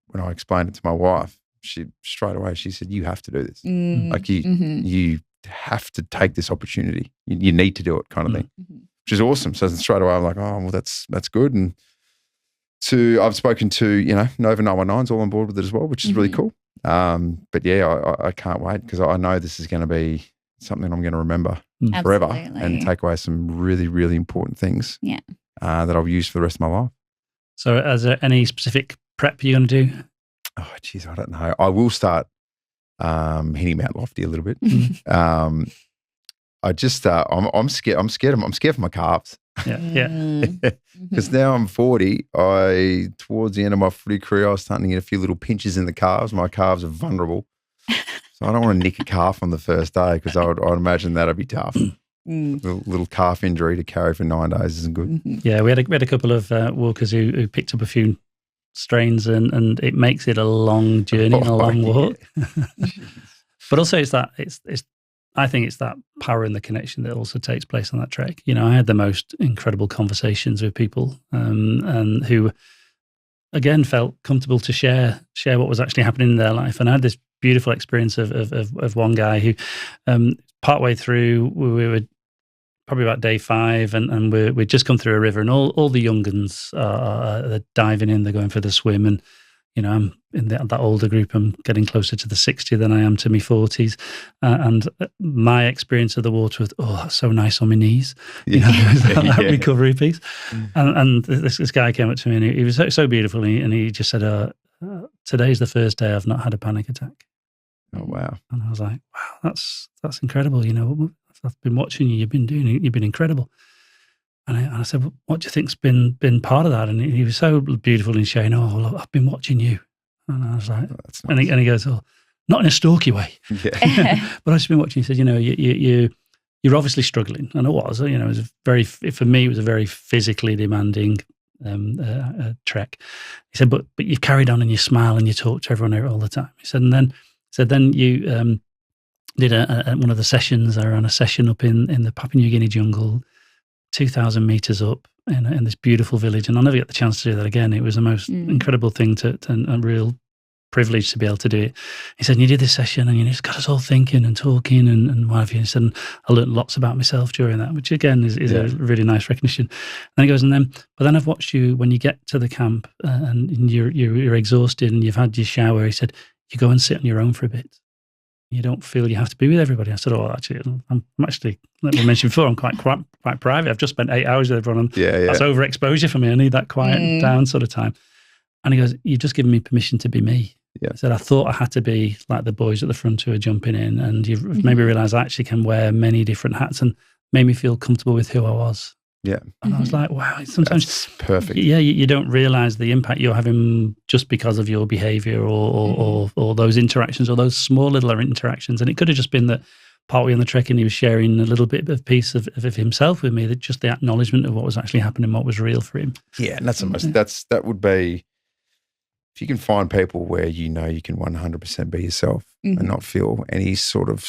Speaker 4: when I explained it to my wife, she straight away, she said, you have to do this. Like you have to take this opportunity. You need to do it, kind of thing, which is awesome. So straight away I'm like, oh, well, that's good. And I've spoken to, Nova 919's all on board with it as well, which is really cool. But yeah, I can't wait because I know this is going to be something I'm going to remember forever and take away some really, really important things that I'll use for the rest of my life.
Speaker 1: So is there any specific prep you're going to do?
Speaker 4: Oh, geez, I don't know. I will start hitting Mount Lofty a little bit. I just, I'm scared. I'm scared for my calves. Because now I'm 40. Towards the end of my footy career, I was starting to get a few little pinches in the calves. My calves are vulnerable, so I don't want to nick a calf on the first day because I'd imagine that'd be tough. Little calf injury to carry for 9 days isn't good.
Speaker 1: Yeah, we had a couple of walkers who picked up a few strains, and it makes it a long journey and a long walk. But also I think it's that power and the connection that also takes place on that trek. I had the most incredible conversations with people and who again felt comfortable to share what was actually happening in their life. And I had this beautiful experience of one guy who partway through, we were probably about day 5, and we'd just come through a river, and all the young uns are diving in, they're going for the swim, and I'm in that older group. I'm getting closer to the 60 than I am to my 40s, and my experience of the water was, that's so nice on my knees. That recovery piece. And this guy came up to me, and he was so beautiful, and he just said, "Today's the first day I've not had a panic attack."
Speaker 4: Oh wow!
Speaker 1: And I was like, "Wow, that's incredible." I've been watching you. You've been incredible. And I said, well, what do you think's been part of that? And he was so beautiful in sharing, look, I've been watching you. And I was like,
Speaker 4: that's nice.
Speaker 1: and he goes, not in a stalky way.
Speaker 4: Yeah.
Speaker 1: But I've just been watching. He said, you're obviously struggling. And I was, it was for me, it was a very physically demanding trek. He said, but you've carried on and you smile and you talk to everyone all the time. He said, then you did one of the sessions, or on a session up in the Papua New Guinea jungle, 2,000 meters up in this beautiful village. And I'll never get the chance to do that again. It was the most incredible thing and a real privilege to be able to do it. He said, and you did this session and you just got us all thinking and talking and what have you. He said, and I learned lots about myself during that, which again is a really nice recognition. And he goes, but then I've watched you when you get to the camp and you're exhausted and you've had your shower. He said, you go and sit on your own for a bit. You don't feel you have to be with everybody. I said, actually, I'm actually, like we mentioned before, I'm quite private. I've just spent 8 hours with everyone. And that's overexposure for me. I need that quiet down sort of time. And he goes, you've just given me permission to be me. Yeah. He said, I thought I had to be like the boys at the front who are jumping in. And you've made me realize I actually can wear many different hats, and made me feel comfortable with who I was. Yeah. And I was like, wow, sometimes that's
Speaker 4: perfect.
Speaker 1: Yeah, you don't realize the impact you're having just because of your behavior or those interactions or those small little interactions. And it could have just been that partway on the trek, and he was sharing a little bit of piece of himself with me, that just the acknowledgement of what was actually happening, what was real for him.
Speaker 4: Yeah, and that's the most, that would be, if you can find people where you know you can 100% be yourself and not feel any sort of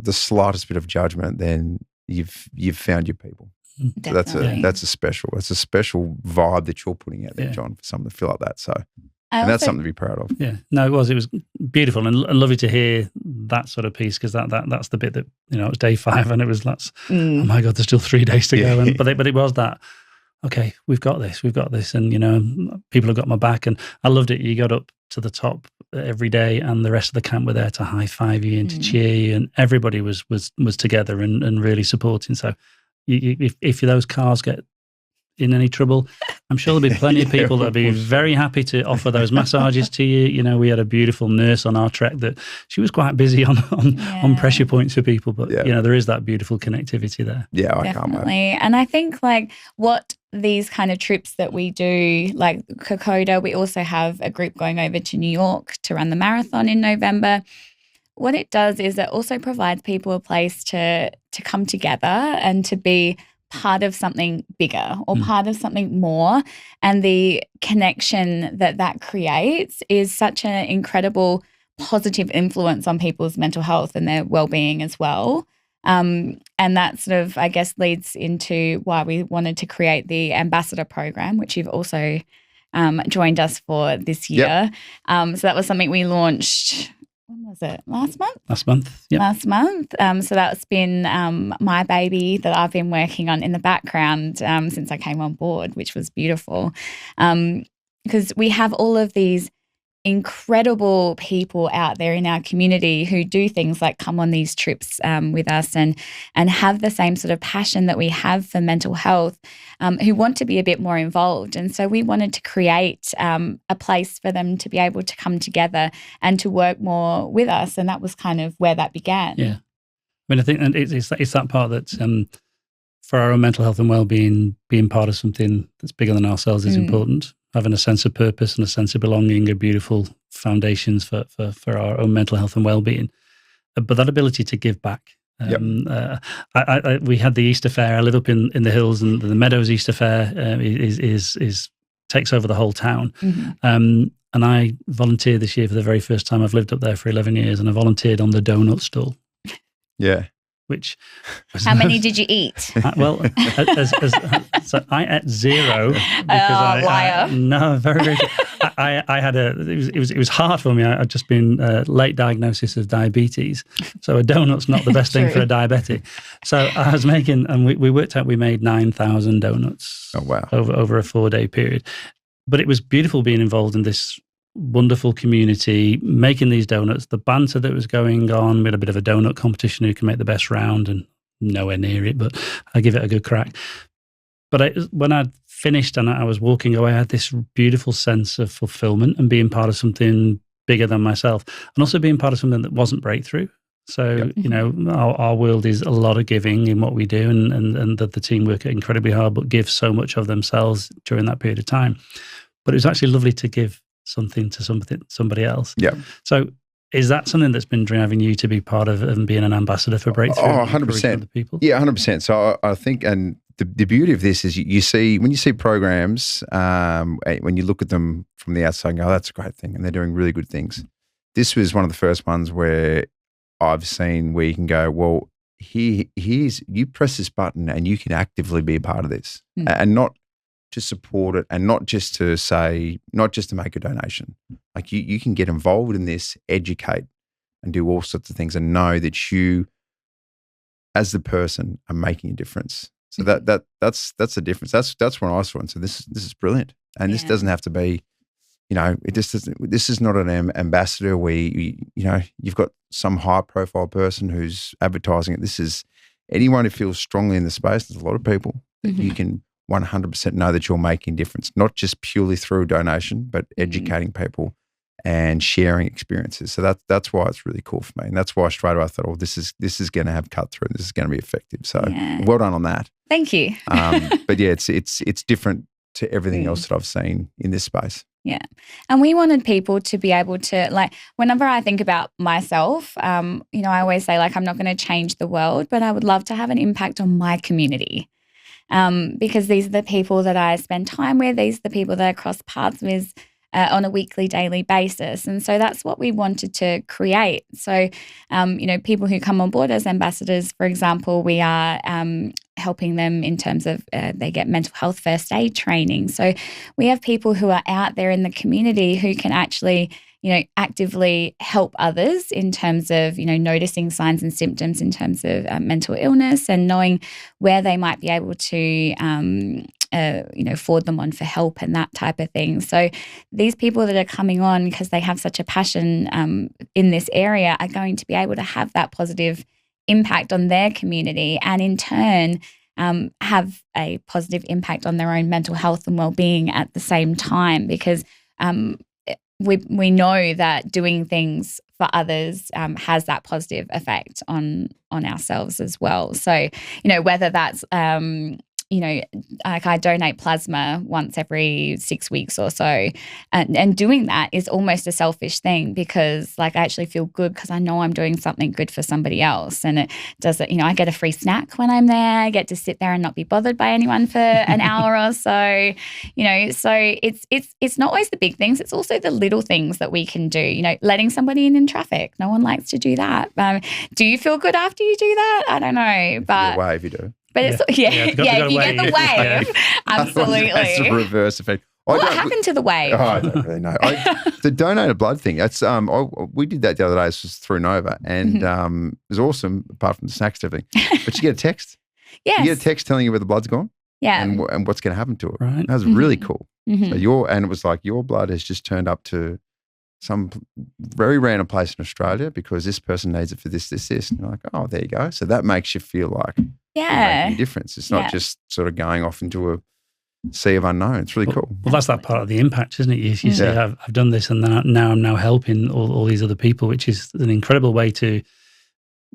Speaker 4: the slightest bit of judgment, then you've found your people. So that's a special vibe that you're putting out there, John, for someone to feel like that. So, and that's something to be proud of.
Speaker 1: Yeah, no, it was beautiful and lovely to hear that sort of piece, because that's the bit that, you know, it was day 5 and it was oh my God, there's still 3 days to go. And, but it was that, okay, we've got this, and, you know, people have got my back, and I loved it. You got up to the top every day, and the rest of the camp were there to high five you and to cheer you, and everybody was together and really supporting. So, if those cars get in any trouble, I'm sure there'll be plenty of people that'll be very happy to offer those massages to you. You know, we had a beautiful nurse on our trek that she was quite busy on pressure points for people, but you know, there is that beautiful connectivity there.
Speaker 4: Yeah, I
Speaker 2: definitely.
Speaker 4: can't wait.
Speaker 2: And I think like what these kind of trips that we do, like Kokoda, we also have a group going over to New York to run the marathon in November. What it does is it also provides people a place to come together and to be part of something bigger or part of something more. And the connection that creates is such an incredible positive influence on people's mental health and their well-being as well. And that sort of, I guess, leads into why we wanted to create the ambassador program, which you've also joined us for this year. So that was something we launched, when was it? Last month?
Speaker 1: Last month, yeah.
Speaker 2: Last month. So that's been my baby that I've been working on in the background since I came on board, which was beautiful. Because we have all of these incredible people out there in our community who do things like come on these trips with us and have the same sort of passion that we have for mental health, who want to be a bit more involved. And so we wanted to create a place for them to be able to come together and to work more with us. And that was kind of where that began.
Speaker 1: Yeah. I mean, I think it's that part that for our own mental health and well-being, being part of something that's bigger than ourselves is important. Having a sense of purpose and a sense of belonging are beautiful foundations for our own mental health and well-being. But that ability to give back. We had the Easter Fair. I live up in the hills, and the Meadows Easter Fair is takes over the whole town. And I volunteered this year for the very first time. I've lived up there for 11 years, and I volunteered on the donut stall.
Speaker 4: Yeah.
Speaker 1: Which
Speaker 2: how many did you eat?
Speaker 1: So I ate 0 because
Speaker 2: liar.
Speaker 1: No, very, very. I had it was hard for me. I'd just been late diagnosis of diabetes, so a donut's not the best thing for a diabetic. So I was making, and we worked out we made 9,000 donuts.
Speaker 4: Oh wow!
Speaker 1: Over a 4-day period, but it was beautiful being involved in this wonderful community, making these donuts, the banter that was going on. We had a bit of a donut competition, who can make the best round, and nowhere near it, but I give it a good crack. But when I'd finished and I was walking away, I had this beautiful sense of fulfillment and being part of something bigger than myself, and also being part of something that wasn't breakthrough. So, you know, our world is a lot of giving in what we do, and that the team work incredibly hard, but give so much of themselves during that period of time. But it was actually lovely to give something to somebody else.
Speaker 4: Yeah.
Speaker 1: So is that something that's been driving you to be part of and being an ambassador for Breakthrough?
Speaker 4: Oh, 100%.
Speaker 1: People?
Speaker 4: Yeah, 100%. So I think, and the beauty of this is you see, when you see programs, when you look at them from the outside and go, oh, that's a great thing, and they're doing really good things. This was one of the first ones where I've seen where you can go, well, here's, you press this button and you can actively be a part of this, and not to support it, and not just to make a donation. Like you can get involved in this, educate, and do all sorts of things, and know that you, as the person, are making a difference. So that's the difference. That's when I saw it. So this is brilliant, and this doesn't have to be, you know, it just doesn't. This is not an ambassador where you've got some high profile person who's advertising it. This is anyone who feels strongly in the space. There's a lot of people that you can 100% know that you're making a difference, not just purely through donation, but educating people and sharing experiences. So that's why it's really cool for me, and that's why straight away I thought, oh, this is going to have cut through. This is going to be effective. So well done on that.
Speaker 2: Thank you.
Speaker 4: But yeah, it's different to everything else that I've seen in this space.
Speaker 2: Yeah. And we wanted people to be able to, like, whenever I think about myself, you know, I always say, like, I'm not going to change the world, but I would love to have an impact on my community. Because these are the people that I spend time with. These are the people that I cross paths with on a weekly, daily basis. And so that's what we wanted to create. So, you know, people who come on board as ambassadors, for example, we are helping them in terms of they get mental health first aid training. So we have people who are out there in the community who can actually, you know, actively help others in terms of, you know, noticing signs and symptoms in terms of mental illness and knowing where they might be able to, you know, forward them on for help and that type of thing. So these people that are coming on because they have such a passion in this area are going to be able to have that positive impact on their community and in turn have a positive impact on their own mental health and well-being at the same time, because we know that doing things for others has that positive effect on ourselves as well. So, you know, whether that's you know, like I donate plasma once every 6 weeks or so. And doing that is almost a selfish thing because, like, I actually feel good because I know I'm doing something good for somebody else. And it does it, you know, I get a free snack when I'm there. I get to sit there and not be bothered by anyone for an hour or so, you know. So it's not always the big things. It's also the little things that we can do, you know, letting somebody in traffic. No one likes to do that. Do you feel good after you do that? I don't know. But
Speaker 4: wave, you do.
Speaker 2: But it's, if you get the wave, absolutely.
Speaker 4: That's the reverse effect.
Speaker 2: What happened to the wave?
Speaker 4: Oh, I don't really know. The donated blood thing, that's we did that the other day. It's just through Nova, and it was awesome, apart from the snacks and everything. But you get a text.
Speaker 2: Yes.
Speaker 4: You get a text telling you where the blood's gone.
Speaker 2: Yeah.
Speaker 4: And what's going to happen to it.
Speaker 1: Right.
Speaker 4: That was really cool.
Speaker 2: Mm-hmm.
Speaker 4: So and it was like, your blood has just turned up to some very random place in Australia because this person needs it for this. And you're like, oh, there you go. So that makes you feel like you're making a difference. It's not just sort of going off into a sea of unknown. It's really cool.
Speaker 1: Well, that's that part of the impact, isn't it? You say, I've done this and now I'm now helping all these other people, which is an incredible way to,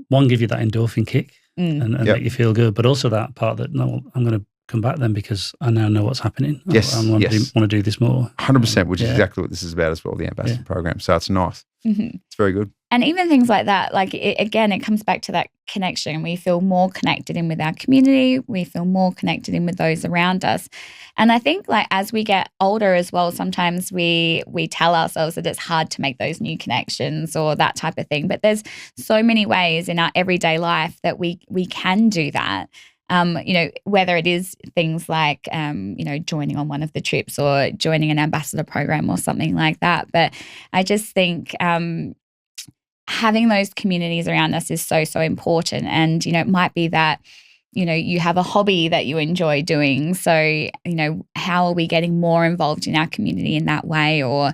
Speaker 1: one, give you that endorphin kick and make you feel good, but also that part that, no, I'm going to come back then because I now know what's happening.
Speaker 4: Yes,
Speaker 1: I want to do this more.
Speaker 4: 100%, which is exactly what this is about as well, the ambassador program. So it's nice.
Speaker 2: Mm-hmm.
Speaker 4: It's very good.
Speaker 2: And even things like that, like, it comes back to that connection. We feel more connected in with our community. We feel more connected in with those around us. And I think, like, as we get older as well, sometimes we tell ourselves that it's hard to make those new connections or that type of thing. But there's so many ways in our everyday life that we can do that. You know, whether it is things like, you know, joining on one of the trips or joining an ambassador program or something like that. But I just think having those communities around us is so, so important. And, you know, it might be that, you know, you have a hobby that you enjoy doing. So, you know, how are we getting more involved in our community in that way? Or,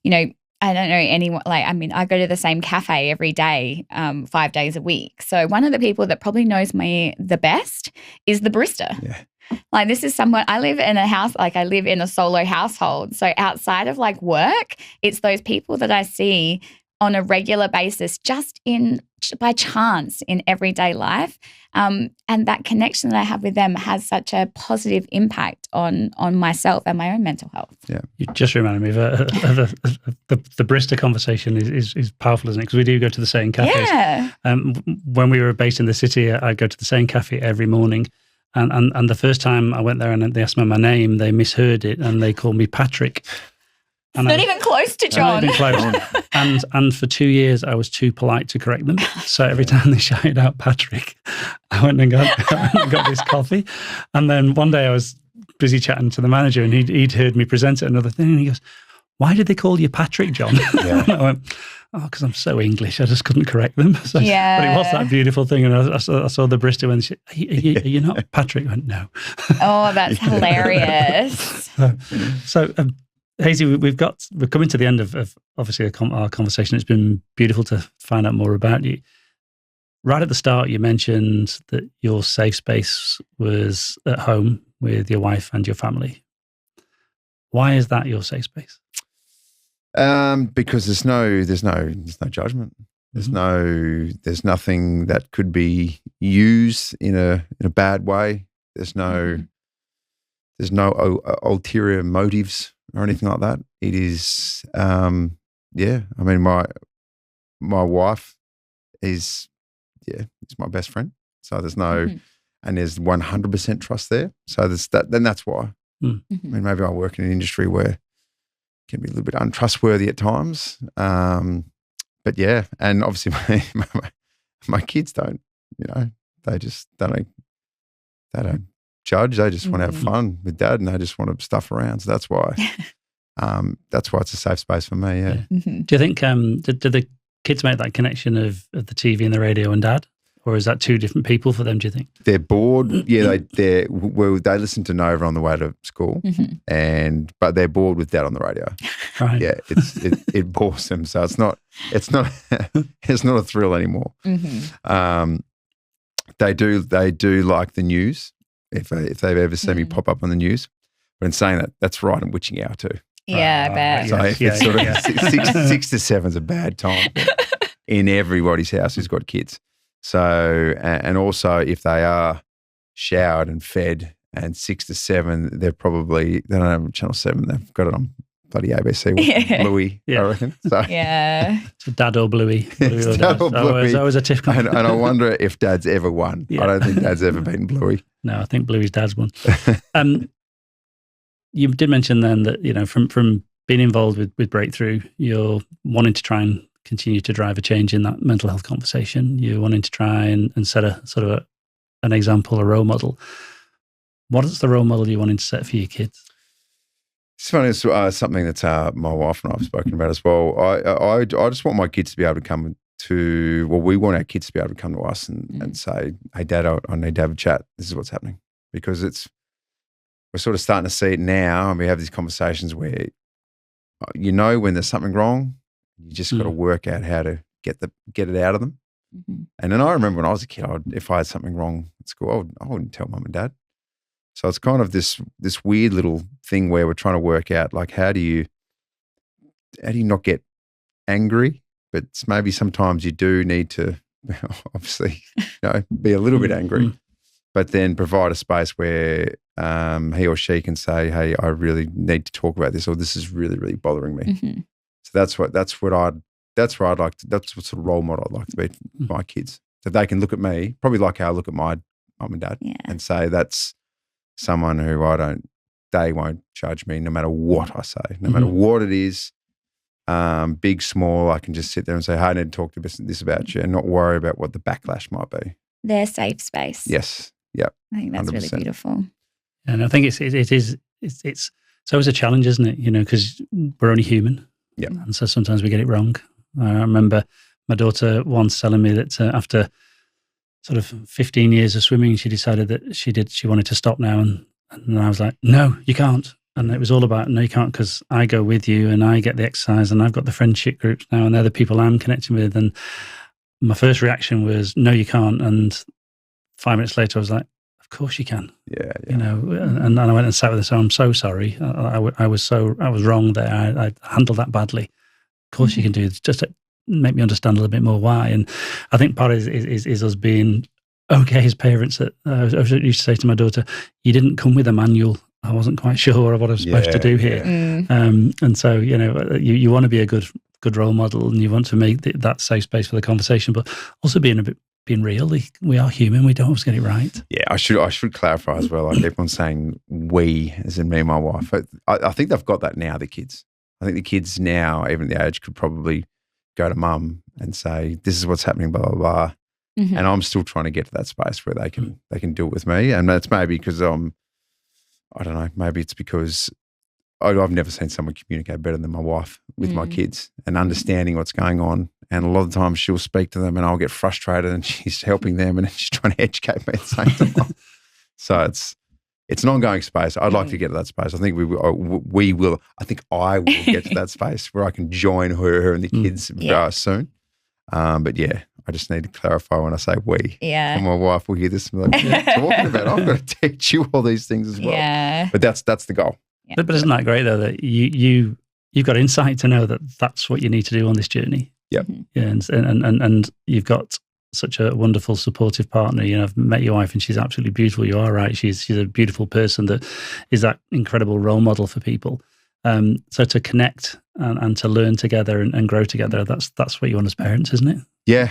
Speaker 2: you know, I don't know anyone, like, I mean, I go to the same cafe every day, 5 days a week. So one of the people that probably knows me the best is the barista.
Speaker 4: Yeah.
Speaker 2: Like, this is someone, I live in a house, like I live in a solo household. So outside of like work, it's those people that I see on a regular basis, just by chance in everyday life. And that connection that I have with them has such a positive impact on myself and my own mental health.
Speaker 4: Yeah.
Speaker 1: You just reminded me of the barista conversation is powerful, isn't it? Because we do go to the same cafes.
Speaker 2: Yeah.
Speaker 1: When we were based in the city, I'd go to the same cafe every morning. And the first time I went there and they asked me my name, they misheard it and they called me Patrick.
Speaker 2: And not even close to John.
Speaker 1: Not even close. and for 2 years, I was too polite to correct them. So every time they shouted out Patrick, I went and got this coffee. And then one day I was busy chatting to the manager and he'd heard me present at another thing. And he goes, why did they call you Patrick, John?
Speaker 4: Yeah.
Speaker 1: And I went, oh, because I'm so English. I just couldn't correct them. So,
Speaker 2: yeah.
Speaker 1: But it was that beautiful thing. And I saw the barista and she said, are you not Patrick? I went, no.
Speaker 2: Oh, that's hilarious.
Speaker 1: So Hayesy, we're coming to the end of obviously our conversation. It's been beautiful to find out more about you. Right at the start, you mentioned that your safe space was at home with your wife and your family. Why is that your safe space?
Speaker 4: Because there's no judgment. There's nothing that could be used in a bad way. There's no ulterior motives or anything like that. It is, yeah. I mean, my wife is my best friend. So there's no, and there's 100% trust there. So there's that. Then that's why. I mean, maybe I work in an industry where it can be a little bit untrustworthy at times. But yeah, and obviously my kids don't. They don't judge. They just want to have fun with dad, and they just want to stuff around. So that's why. That's why it's a safe space for me. Yeah.
Speaker 1: Do you think did the kids make that connection of the TV and the radio and dad, or is that two different people for them? Do you think
Speaker 4: they're bored? Yeah, they listen to Nova on the way to school, but they're bored with dad on the radio.
Speaker 1: Right.
Speaker 4: Yeah, it bores them. So it's not it's not a thrill anymore. They do like the news if they've ever seen me pop up on the news. But in saying that, that's right in witching hour too.
Speaker 2: Yeah, I bet.
Speaker 4: So if it's sort of 6 to 7 is a bad time in everybody's house who's got kids. So, and also if they are showered and fed and 6 to 7, they don't have Channel 7, they've got it on bloody ABC, Bluey, I reckon. So,
Speaker 1: so dad or Bluey.
Speaker 4: Dad or Bluey.
Speaker 1: That was a typical.
Speaker 4: And I wonder if dad's ever won. I don't think dad's ever been Bluey.
Speaker 1: No, I think Bluey's dad's won. You did mention then that, from being involved with Breakthrough, you're wanting to try and continue to drive a change in that mental health conversation. You're wanting to try and set a sort of an example, a role model. What is the role model you're wanting to set for your kids?
Speaker 4: It's funny. It's something that my wife and I have spoken about as well. I just want my kids to be able to come to, we want our kids to be able to come to us and say, hey, Dad, I need to have a chat. This is what's happening. Because we're sort of starting to see it now, and we have these conversations where when there's something wrong, you just got to work out how to get it out of them. And then I remember when I was a kid, if I had something wrong at school, I wouldn't tell mum and dad. So it's kind of this weird little thing where we're trying to work out, like, how do you not get angry, but maybe sometimes you do need to obviously be a little bit angry, but then provide a space where he or she can say, hey, I really need to talk about this, or this is really, really bothering me. So that's what sort of role model I'd like to be for my kids. So they can look at me, probably like how I look at my mum and dad, and say that's someone who they won't judge me no matter what I say, no matter what it is, big, small. I can just sit there and say, hey, I need to talk to this about you, and not worry about what the backlash might be.
Speaker 2: Their safe space.
Speaker 4: Yes. Yep.
Speaker 2: I think that's 100%. Really beautiful.
Speaker 1: And I think it's always a challenge, isn't it? Because we're only human.
Speaker 4: Yeah.
Speaker 1: And so sometimes we get it wrong. I remember my daughter once telling me that after sort of 15 years of swimming, she decided that she wanted to stop now. And I was like, no, you can't. And it was all about, no, you can't, because I go with you and I get the exercise and I've got the friendship groups now and they're the people I'm connecting with. And my first reaction was, no, you can't. And 5 minutes later, I was like, of course you can.
Speaker 4: Yeah.
Speaker 1: And I went and sat with her. So I'm so sorry. I was wrong there. I handled that badly. Of course you can do it. Just to make me understand a little bit more why. And I think part is us being okay as parents. That I used to say to my daughter, you didn't come with a manual. I wasn't quite sure of what I was supposed to do here. And so, you want to be a good role model, and you want to make that safe space for the conversation, but also being real. We are human. We don't always get it right.
Speaker 4: Yeah, I should clarify as well. I keep on saying we, as in me and my wife. I think they've got that now, the kids. I think the kids now, even at the age, could probably go to mum and say, this is what's happening, blah, blah, blah. And I'm still trying to get to that space where they can do it with me. And that's maybe because I don't know, maybe it's because I've never seen someone communicate better than my wife with my kids and understanding what's going on. And a lot of the time she'll speak to them and I'll get frustrated and she's helping them and she's trying to educate me at the same time. So it's an ongoing space. I'd like to get to that space. I think we will. I think I will get to that space where I can join her and the kids soon. But yeah, I just need to clarify when I say we.
Speaker 2: Yeah.
Speaker 4: And my wife will hear this and be like, what are you talking about? I've got to teach you all these things as well. Yeah. But that's the goal.
Speaker 1: Yeah. But isn't that great though, that you've got insight to know that that's what you need to do on this journey?
Speaker 4: Yep.
Speaker 1: Yeah. And you've got such a wonderful, supportive partner. I've met your wife and she's absolutely beautiful. You are right. She's a beautiful person that is that incredible role model for people. So to connect and to learn together and grow together, that's what you want as parents, isn't it?
Speaker 4: Yeah,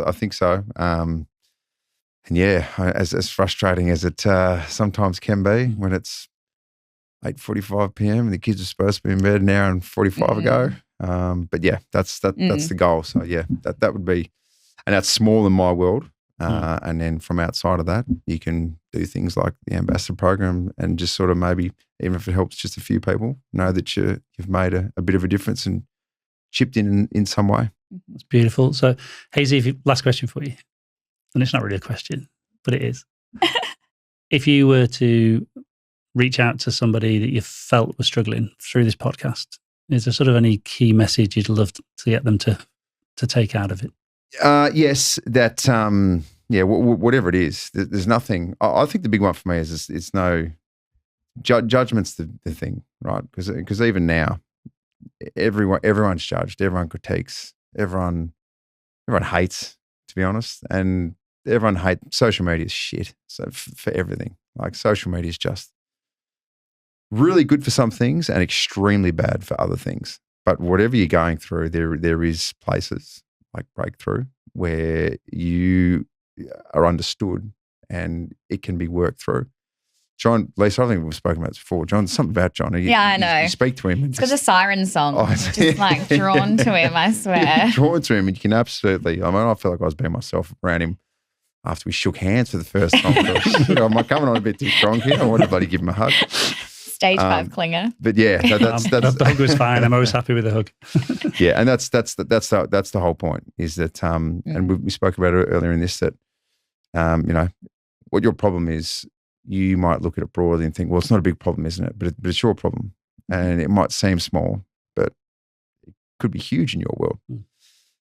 Speaker 4: I think so. And yeah, as frustrating as it sometimes can be when it's 8:45 p.m. and the kids are supposed to be in bed an hour and 45 ago. But yeah, that's the goal. So yeah, that would be, and that's small in my world. And then from outside of that, you can do things like the ambassador program and just sort of maybe, even if it helps just a few people, know that you've made a bit of a difference and chipped in some way.
Speaker 1: That's beautiful. So, Hayesy, last question for you. And it's not really a question, but it is. If you were to reach out to somebody that you felt was struggling through this podcast, is there sort of any key message you'd love to get them to take out of it?
Speaker 4: Yes, that whatever it is, there's nothing. I think the big one for me is it's no judgment's the thing, right? Because even now, everyone's judged, everyone critiques, everyone hates, to be honest, and everyone hates social media is shit. So for everything, like social media is just really good for some things and extremely bad for other things. But whatever you're going through, there is places like Breakthrough where you are understood and it can be worked through. John, Lisa, I think we've spoken about this before. John, something about John.
Speaker 2: I know.
Speaker 4: You speak to him.
Speaker 2: It's got a siren song. Just like drawn to him, I swear.
Speaker 4: Drawn to him, and you can absolutely, I feel like I was being myself around him after we shook hands for the first time. Am I coming on a bit too strong here? I want to bloody give him a hug.
Speaker 2: Stage 5 clinger.
Speaker 4: But yeah, that's
Speaker 1: the hug was fine. I'm always happy with the hug.
Speaker 4: Yeah, and that's the whole point is that, and we spoke about it earlier in this, that, what your problem is, you might look at it broadly and think, well, it's not a big problem, isn't it? But it's your problem. And it might seem small, but it could be huge in your world.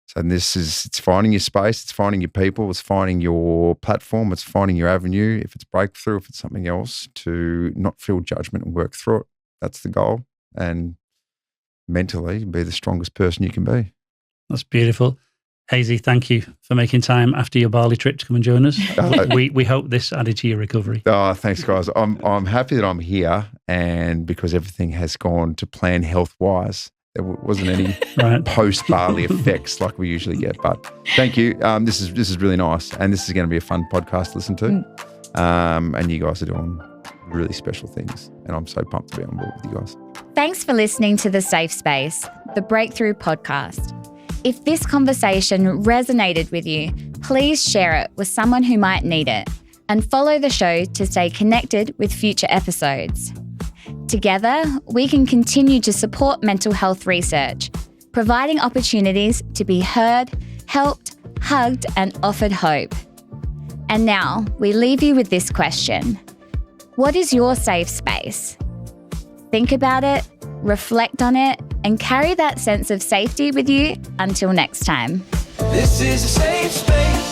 Speaker 4: So it's finding your space, it's finding your people, it's finding your platform, it's finding your avenue. If it's Breakthrough, if it's something else, to not feel judgment and work through it. That's the goal. And mentally be the strongest person you can be.
Speaker 1: That's beautiful. Hayesy, thank you for making time after your Bali trip to come and join us. We hope this added to your recovery.
Speaker 4: Oh, thanks, guys. I'm happy that I'm here, and because everything has gone to plan health-wise. There wasn't any post-Bali effects like we usually get. But thank you. This is really nice, and this is going to be a fun podcast to listen to. And you guys are doing really special things, and I'm so pumped to be on board with you guys.
Speaker 2: Thanks for listening to The Safe Space, the Breakthrough podcast. If this conversation resonated with you, please share it with someone who might need it, and follow the show to stay connected with future episodes. Together, we can continue to support mental health research, providing opportunities to be heard, helped, hugged, and offered hope. And now, we leave you with this question. What is your safe space? Think about it, reflect on it, and carry that sense of safety with you until next time.
Speaker 3: This is a safe space.